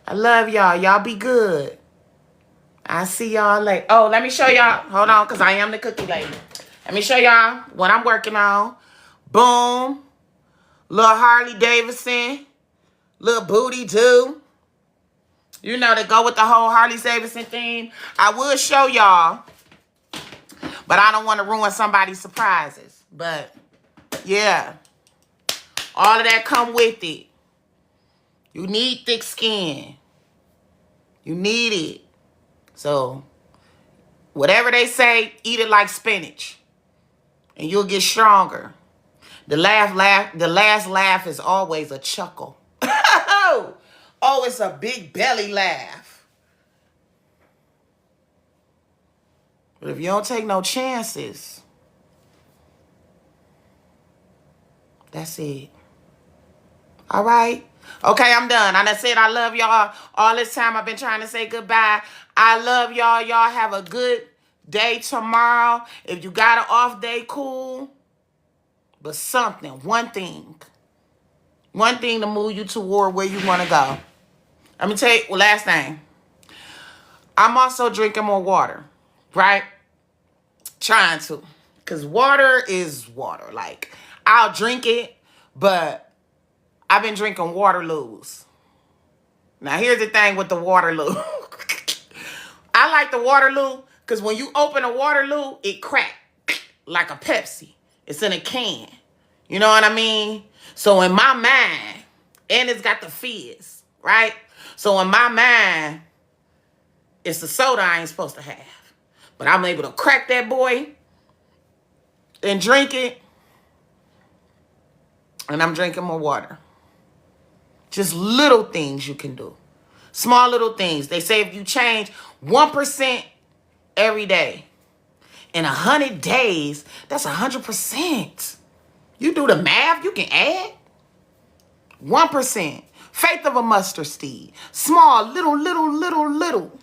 I love y'all. Y'all be good. I'll see y'all later. Oh, let me show y'all. Hold on, because I am the cookie lady. Let me show y'all what I'm working on. Boom. Little Harley Davidson. Little booty do. You know, to go with the whole Harley Davidson theme. I will show y'all. But I don't want to ruin somebody's surprises. But, yeah. All of that come with it. You need thick skin. You need it. So, whatever they say, eat it like spinach. And you'll get stronger. The last laugh is always a chuckle. Oh, it's a big belly laugh. But if you don't take no chances, that's it. All right? Okay, I'm done. I done said I love y'all. All this time I've been trying to say goodbye. I love y'all. Y'all have a good day tomorrow. If you got an off day, cool. But something, one thing to move you toward where you want to go. Let me tell you, last thing. I'm also drinking more water, right? Trying to. Because water is water. Like, I'll drink it, but I've been drinking Waterloos. Now, here's the thing with the Waterloo. I like the Waterloo because when you open a Waterloo, it cracks like a Pepsi. It's in a can. You know what I mean? So in my mind, and it's got the fizz, right? So in my mind, it's the soda I ain't supposed to have. But I'm able to crack that boy and drink it. And I'm drinking more water. Just little things you can do. Small little things. They say if you change 1% every day, in 100 days, that's 100%. You do the math, you can add. 1%. Faith of a mustard seed. Small, little.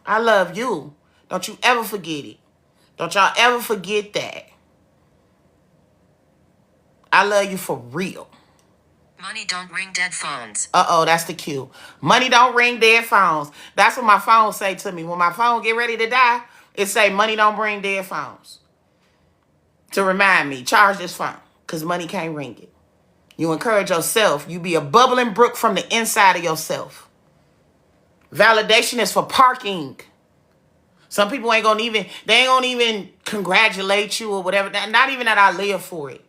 I love you. Don't you ever forget it. Don't y'all ever forget that. I love you for real. Money don't ring dead phones. Uh-oh, that's the cue. Money don't ring dead phones. That's what my phone say to me. When my phone get ready to die, it say money don't ring dead phones. To remind me, charge this phone. Because money can't ring it. You encourage yourself. You be a bubbling brook from the inside of yourself. Validation is for parking. Some people ain't gonna even congratulate you or whatever. Not even that I live for it.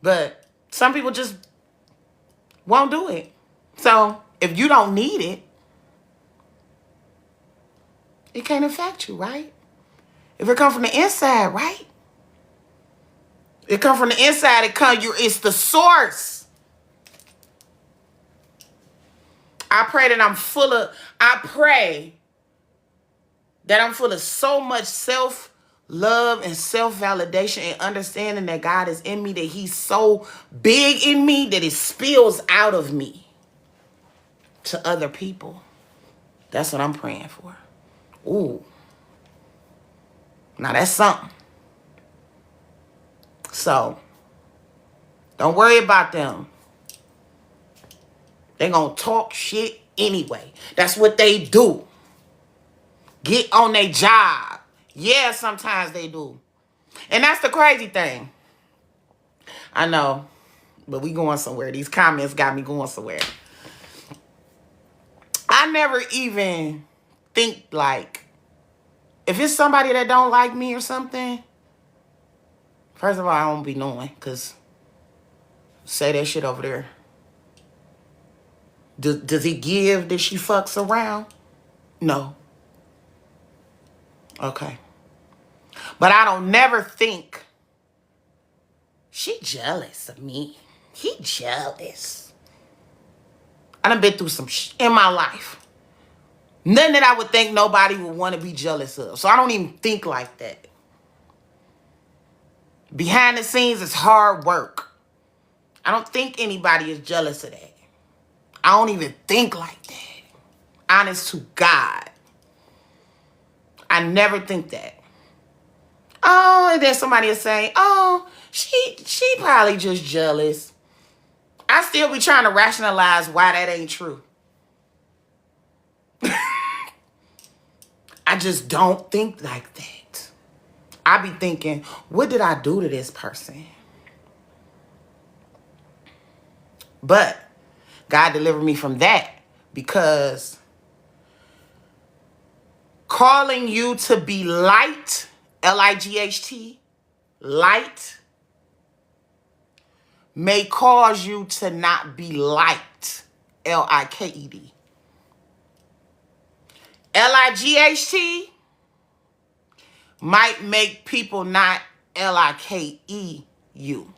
But some people just won't do it. So if you don't need it, it can't affect you, right? If it come from the inside, right? It come from the inside, it's the source. I pray that I'm full of so much self-love and self-validation and understanding that God is in me, that he's so big in me that it spills out of me to other people. That's what I'm praying for. Ooh. Now that's something. So, don't worry about them. They gonna talk shit anyway. That's what they do. Get on their job. Yeah, sometimes they do. And that's the crazy thing. I know, but we going somewhere. These comments got me going somewhere. I never even think like, if it's somebody that don't like me or something, first of all, I don't be knowing, because say that shit over there. Does he give that she fucks around? No. Okay. But I don't never think, she jealous of me. He jealous. I done been through some shit in my life. Nothing that I would think nobody would want to be jealous of. So I don't even think like that. Behind the scenes, it's hard work. I don't think anybody is jealous of that. I don't even think like that. Honest to God. I never think that. Oh, and then somebody will say, oh, she probably just jealous. I still be trying to rationalize why that ain't true. I just don't think like that. I be thinking, what did I do to this person? But God delivered me from that, because calling you to be light, L-I-G-H-T, light, may cause you to not be liked, L-I-K-E-D. L-I-G-H-T might make people not L-I-K-E-U.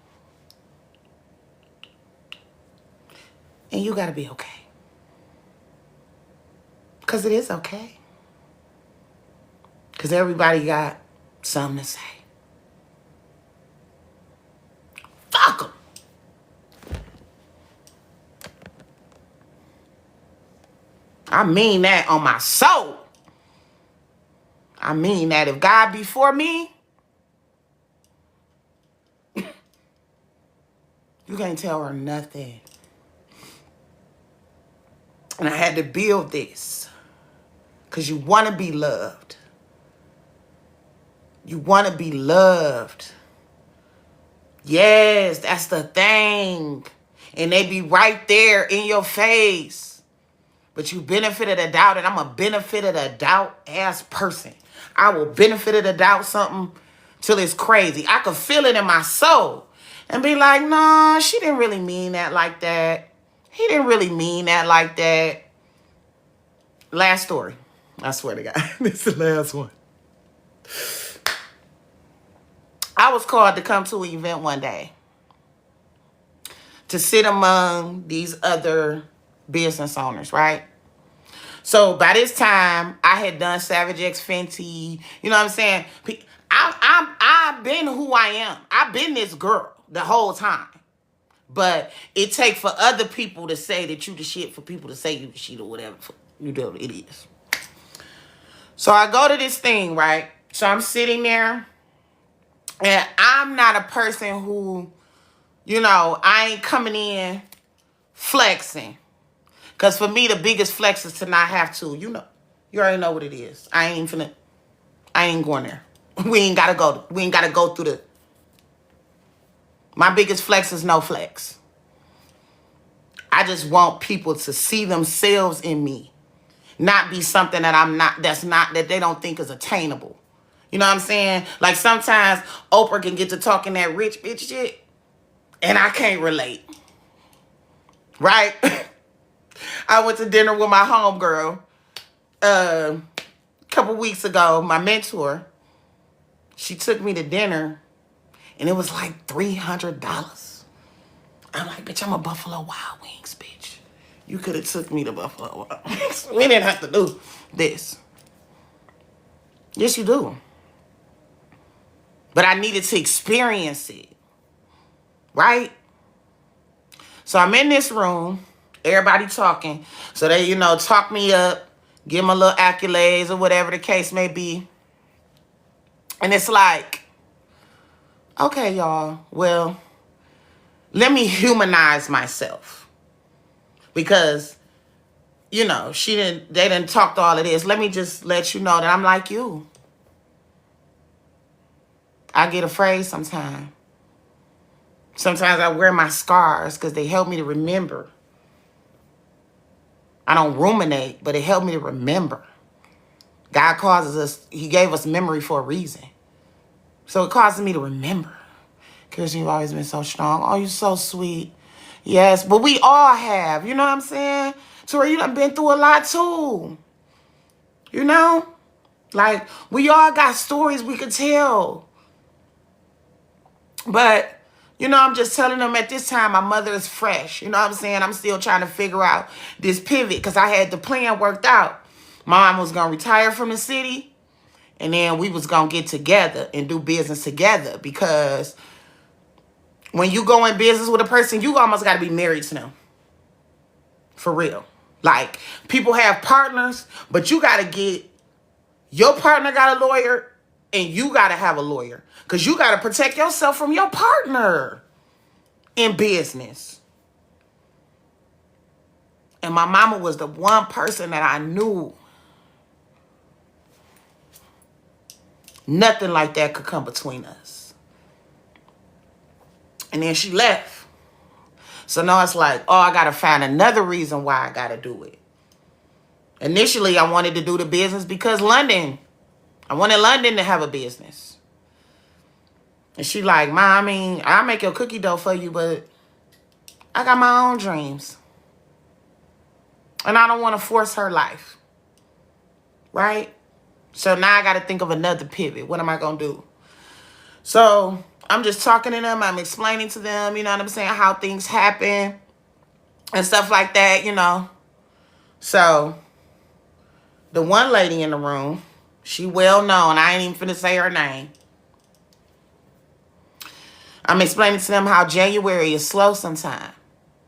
And you gotta be okay. Because it is okay. Because everybody got something to say. Fuck them. I mean that on my soul. I mean that. If God be for me, you can't tell her nothing. And I had to build this. Because you want to be loved. You want to be loved. Yes, that's the thing. And they be right there in your face. But you benefit of the doubt, and I'm a benefit of the doubt ass person. I will benefit of the doubt something till it's crazy. I could feel it in my soul and be like, no, she didn't really mean that like that. He didn't really mean that like that. Last story. I swear to God. This is the last one. I was called to come to an event one day to sit among these other business owners, right? So by this time, I had done Savage X Fenty. You know what I'm saying? I've been who I am. I've been this girl the whole time. But it takes for other people to say that you the shit, for people to say you the shit or whatever. You know what it is. So I go to this thing, right? So I'm sitting there. And I'm not a person who, you know, I ain't coming in flexing. Because for me, the biggest flex is to not have to. You know, you already know what it is. I ain't going there. We ain't got to go through the. My biggest flex is no flex. I just want people to see themselves in me. Not be something that I'm not, that they don't think is attainable. You know what I'm saying? Like sometimes Oprah can get to talking that rich bitch shit and I can't relate. Right? I went to dinner with my homegirl a couple weeks ago, my mentor. She took me to dinner and it was like $300. I'm like, bitch, I'm a Buffalo Wild Wings, bitch. You could have took me to Buffalo Wild Wings. We didn't have to do this. Yes, you do. But I needed to experience it. Right? So I'm in this room. Everybody talking. So they, you know, talk me up. Give them a little accolades or whatever the case may be. And it's like, okay, y'all. Well, let me humanize myself. Because, you know, they didn't talk to all of this. Let me just let you know that I'm like you. I get afraid sometimes. Sometimes I wear my scars because they help me to remember. I don't ruminate, but it helped me to remember. God causes us, he gave us memory for a reason. So it causes me to remember. Keirsten, you've always been so strong. Oh, you're so sweet. Yes, but we all have. You know what I'm saying? Tori, you done been through a lot too. You know? Like, we all got stories we could tell. But, you know, I'm just telling them at this time, my mother is fresh. You know what I'm saying? I'm still trying to figure out this pivot because I had the plan worked out. Mom was going to retire from the city, and then we was going to get together and do business together, because when you go in business with a person, you almost got to be married to them. For real. Like, people have partners, but you got to get, your partner got a lawyer, and you got to have a lawyer. Because you got to protect yourself from your partner in business. And my mama was the one person that I knew nothing like that could come between us. And then she left. So now it's like, oh, I got to find another reason why I got to do it. Initially, I wanted to do the business because I wanted London to have a business. And she like, Ma, I mean, I'll make your cookie dough for you, but I got my own dreams. And I don't want to force her life. Right? So now I got to think of another pivot. What am I going to do? So I'm just talking to them. I'm explaining to them, you know what I'm saying, how things happen and stuff like that, you know. So the one lady in the room, she well known. I ain't even finna say her name. I'm explaining to them how January is slow sometimes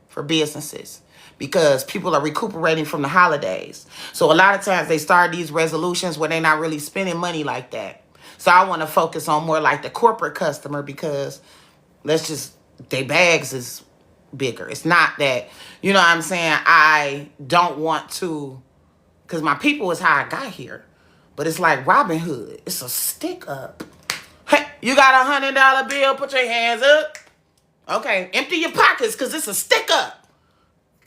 for businesses, because people are recuperating from the holidays. So a lot of times they start these resolutions where they're not really spending money like that. So I want to focus on more like the corporate customer, because their bags is bigger. It's not that, you know what I'm saying, I don't want to, because my people is how I got here. But it's like Robin Hood. It's a stick up. Hey, you got $100 bill, put your hands up. Okay, empty your pockets, because it's a stick up.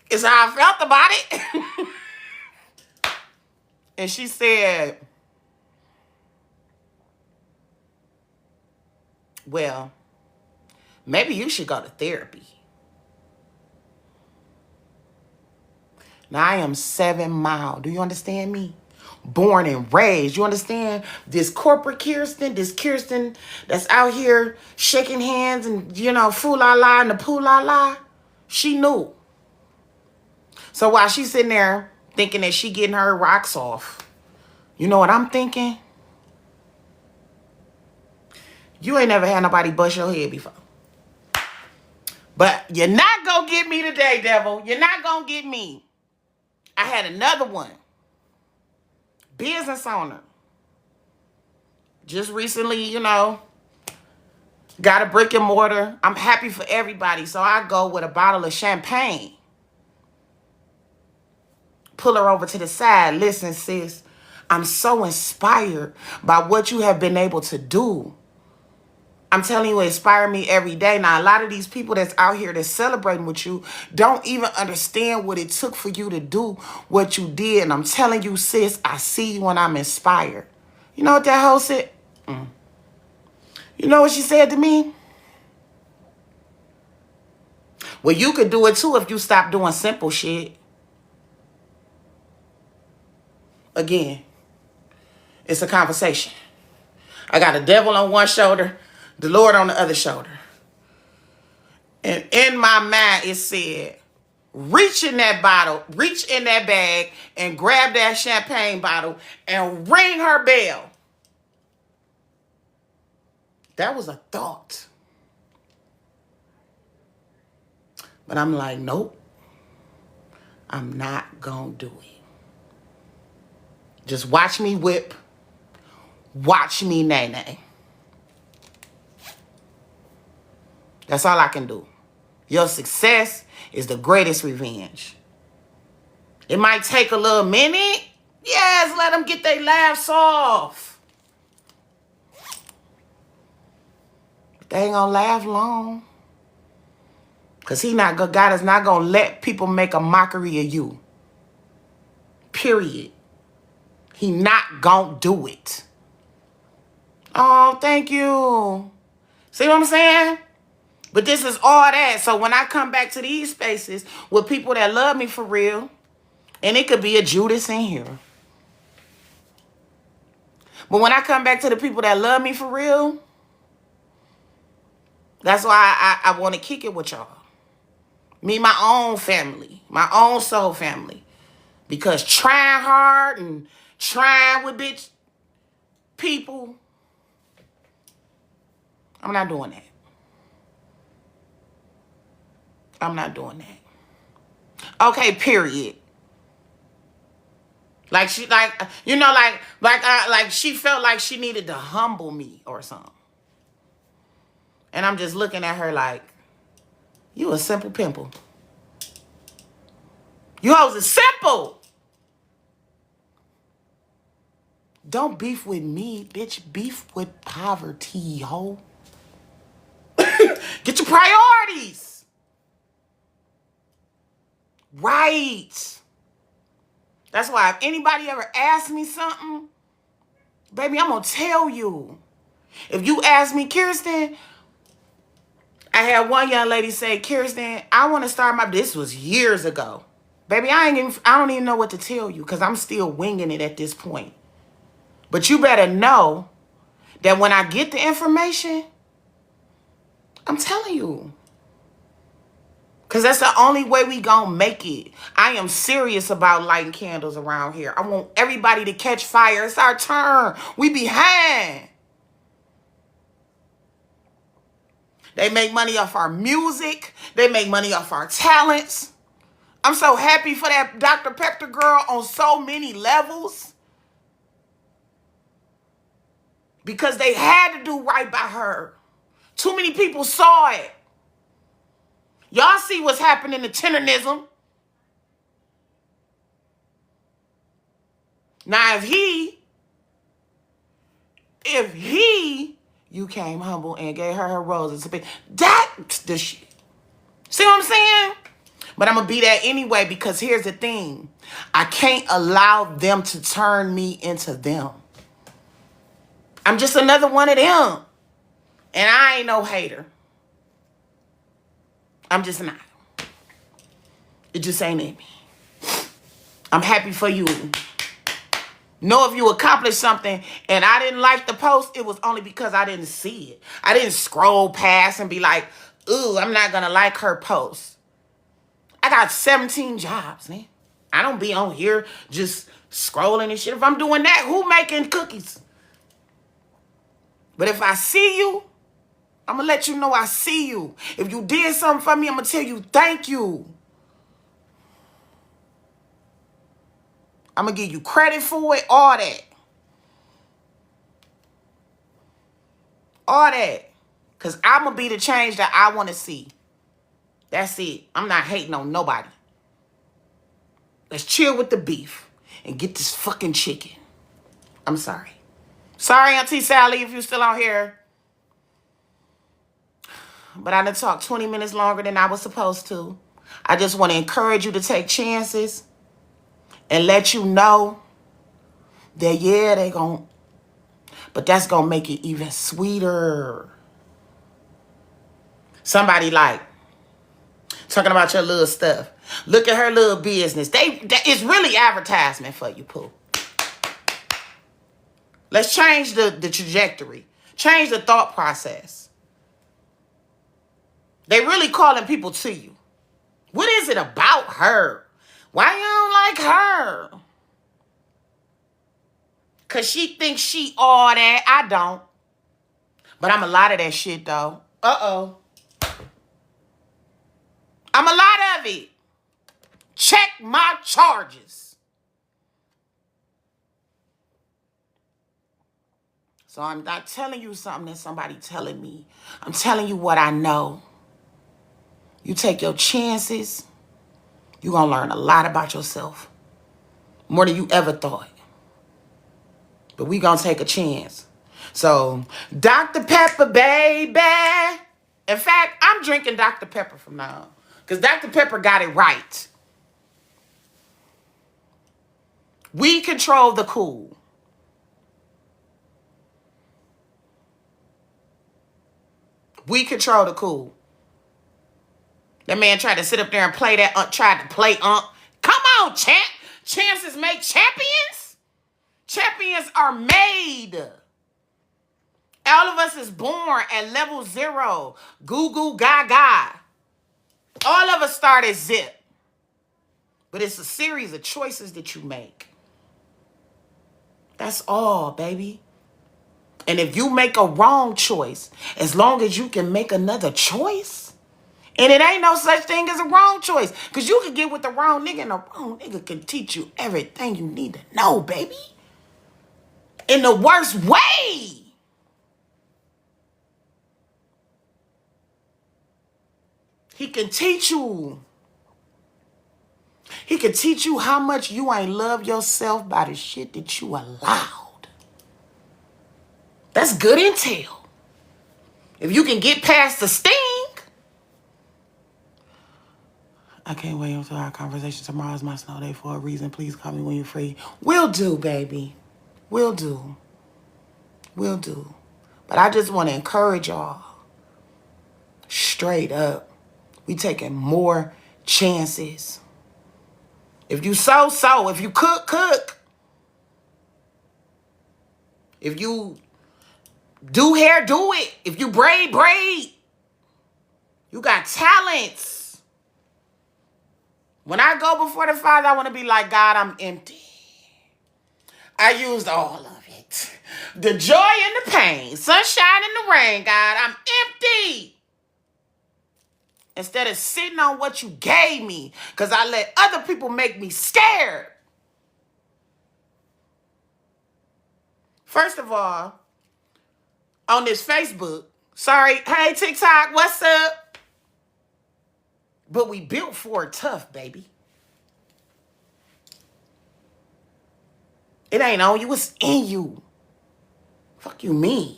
Is how I felt about it. And she said, well, maybe you should go to therapy. Now, I am 7 Mile. Do you understand me? Born and raised. You understand? This corporate Keirsten, this Keirsten that's out here shaking hands and, you know, foo-la-la and the poo-la-la, she knew. So while she's sitting there thinking that she getting her rocks off, you know what I'm thinking? You ain't never had nobody bust your head before. But you're not going to get me today, devil. You're not going to get me. I had another one. Business owner. Just recently, you know, got a brick and mortar. I'm happy for everybody. So I go with a bottle of champagne. Pull her over to the side. Listen, sis, I'm so inspired by what you have been able to do. I'm telling you, it inspires me every day. Now, a lot of these people that's out here that's celebrating with you don't even understand what it took for you to do what you did. And I'm telling you, sis, I see you when I'm inspired. You know what that hoe said? You know what she said to me? Well, you could do it too if you stop doing simple shit. Again, it's a conversation. I got a devil on one shoulder, the Lord on the other shoulder. And in my mind, it said, reach in that bottle, reach in that bag, and grab that champagne bottle and ring her bell. That was a thought. But I'm like, nope, I'm not going to do it. Just watch me whip. Watch me nay-nay. That's all I can do. Your success is the greatest revenge. It might take a little minute. Yes, let them get their laughs off. They ain't gonna laugh long. Because God is not gonna let people make a mockery of you. Period. He not gonna do it. Oh, thank you. See what I'm saying? But this is all that. So when I come back to these spaces with people that love me for real, and it could be a Judas in here. But when I come back to the people that love me for real, that's why I want to kick it with y'all. Me, my own family, my own soul family. Because trying hard and trying with bitch people, I'm not doing that. I'm not doing that. Okay, period. Like she, like she felt like she needed to humble me or something. And I'm just looking at her like, you a simple pimple. You hoes is simple. Don't beef with me, bitch. Beef with poverty, ho. Get your priorities right. That's why if anybody ever asks me something, baby, I'm going to tell you. If you ask me, Keirsten, I had one young lady say, Keirsten, I want to start my, this was years ago. Baby, I don't even know what to tell you because I'm still winging it at this point. But you better know that when I get the information, I'm telling you. Because that's the only way we gonna make it. I am serious about lighting candles around here. I want everybody to catch fire. It's our turn. We behind. They make money off our music. They make money off our talents. I'm so happy for that Dr. Pepper girl on so many levels. Because they had to do right by her. Too many people saw it. Y'all see what's happening to tenderism. Now, you came humble and gave her roses, that's the shit. See what I'm saying? But I'm going to be that anyway because here's the thing. I can't allow them to turn me into them. I'm just another one of them. And I ain't no hater. I'm just not. It just ain't in me. I'm happy for you. Know if you accomplished something and I didn't like the post, it was only because I didn't see it. I didn't scroll past and be like, ooh, I'm not going to like her post. I got 17 jobs, man. I don't be on here just scrolling and shit. If I'm doing that, who making cookies? But if I see you, I'm going to let you know I see you. If you did something for me, I'm going to tell you thank you. I'm going to give you credit for it, all that. All that. Because I'm going to be the change that I want to see. That's it. I'm not hating on nobody. Let's chill with the beef and get this fucking chicken. I'm sorry. Sorry, Auntie Sally, if you're still out here. But I done talked 20 minutes longer than I was supposed to. I just want to encourage you to take chances and let you know that, yeah, they gon', but that's going to make it even sweeter. Somebody like, talking about your little stuff. Look at her little business. It's really advertisement for you, Pooh. Let's change the trajectory. Change the thought process. They really calling people to you. What is it about her? Why you don't like her? Because she thinks she all that. I don't. But I'm a lot of that shit, though. Uh-oh. I'm a lot of it. Check my charges. So I'm not telling you something that somebody telling me. I'm telling you what I know. You take your chances, you're going to learn a lot about yourself. More than you ever thought. But we gonna take a chance. So, Dr. Pepper, baby. In fact, I'm drinking Dr. Pepper from now on. Because Dr. Pepper got it right. We control the cool. We control the cool. That man tried to sit up there and play that, tried to play. Come on, champ. Chances make champions. Champions are made. All of us is born at level 0. Goo goo gaga. All of us start at zip. But it's a series of choices that you make. That's all, baby. And if you make a wrong choice, as long as you can make another choice, and it ain't no such thing as a wrong choice, because you can get with the wrong nigga, and the wrong nigga can teach you everything you need to know, baby. In the worst way. He can teach you. He can teach you how much you ain't love yourself by the shit that you allowed. That's good intel. If you can get past the sting. I can't wait until our conversation. Tomorrow is my snow day for a reason. Please call me when you're free. Will do, baby. Will do. Will do. But I just want to encourage y'all. Straight up. We taking more chances. If you sow. If you cook. If you do hair, do it. If you braid. You got talents. When I go before the Father, I want to be like, God, I'm empty. I used all of it. The joy and the pain. Sunshine and the rain, God. I'm empty. Instead of sitting on what you gave me. Because I let other people make me scared. First of all, on this Facebook, sorry, hey TikTok, what's up? But we built for it tough, baby. It ain't on you, it's in you. Fuck you mean?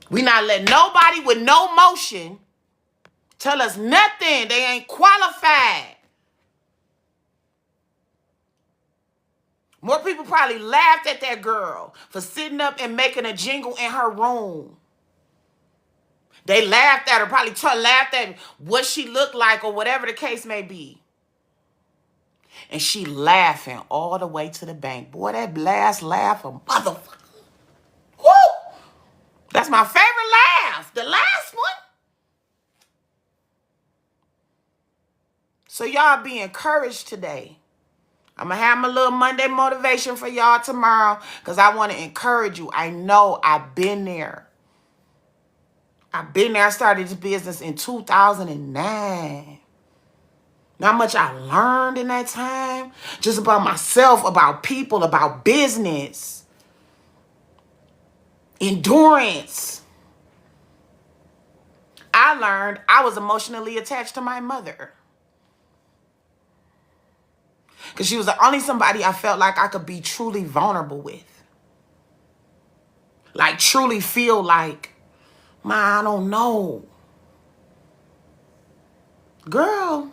We not let nobody with no motion tell us nothing. They ain't qualified. More people probably laughed at that girl for sitting up and making a jingle in her room. They laughed at her, probably laughed at what she looked like or whatever the case may be. And she laughing all the way to the bank. Boy, that last laugh, a motherfucker. Woo! That's my favorite laugh. The last one. So y'all be encouraged today. I'm going to have my little Monday motivation for y'all tomorrow because I want to encourage you. I know I've been there. I started this business in 2009. How much I learned in that time. Just about myself, about people, about business. Endurance. I learned I was emotionally attached to my mother. Because she was the only somebody I felt like I could be truly vulnerable with. Like truly feel like, I don't know. Girl,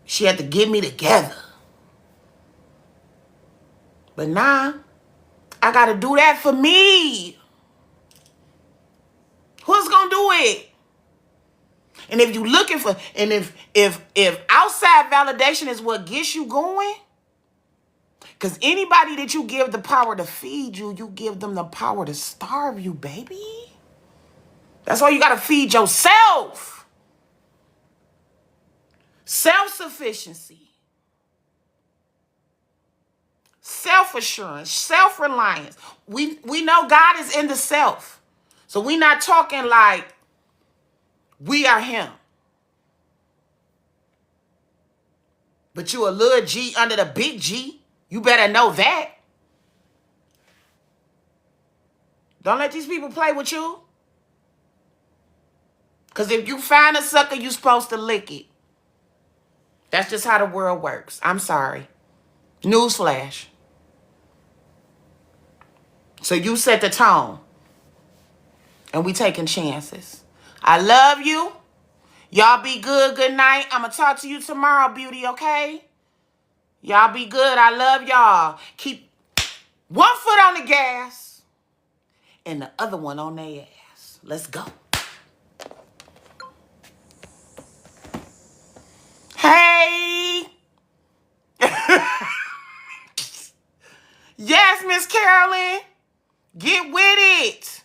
she had to get me together. But now, I got to do that for me. Who's going to do it? And if you looking for, and if outside validation is what gets you going, because anybody that you give the power to feed you, you give them the power to starve you, baby. That's why you got to feed yourself. Self-sufficiency. Self-assurance. Self-reliance. We know God is in the self. So we not talking like we are him. But you a little G under the big G. You better know that. Don't let these people play with you. Because if you find a sucker, you supposed to lick it. That's just how the world works. I'm sorry. Newsflash. So you set the tone. And we taking chances. I love you. Y'all be good. Good night. I'm going to talk to you tomorrow, beauty, okay? Y'all be good. I love y'all. Keep one foot on the gas and the other one on their ass. Let's go. Hey. Yes, Miss Carolyn. Get with it.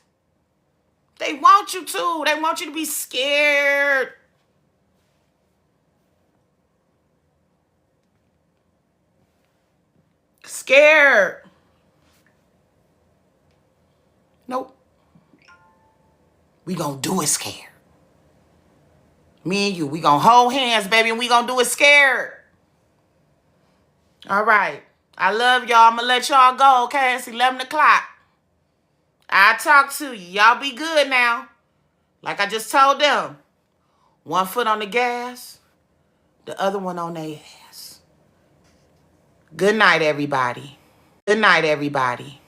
They want you to. They want you to be scared. Scared. Nope. We gonna do it scared. Me and you, we gonna hold hands, baby, and we gonna do it scared. All right. I love y'all. I'm gonna let y'all go, okay? It's 11 o'clock. I'll talk to you. Y'all be good now. Like I just told them. One foot on the gas, the other one on their ass. Good night, everybody. Good night, everybody.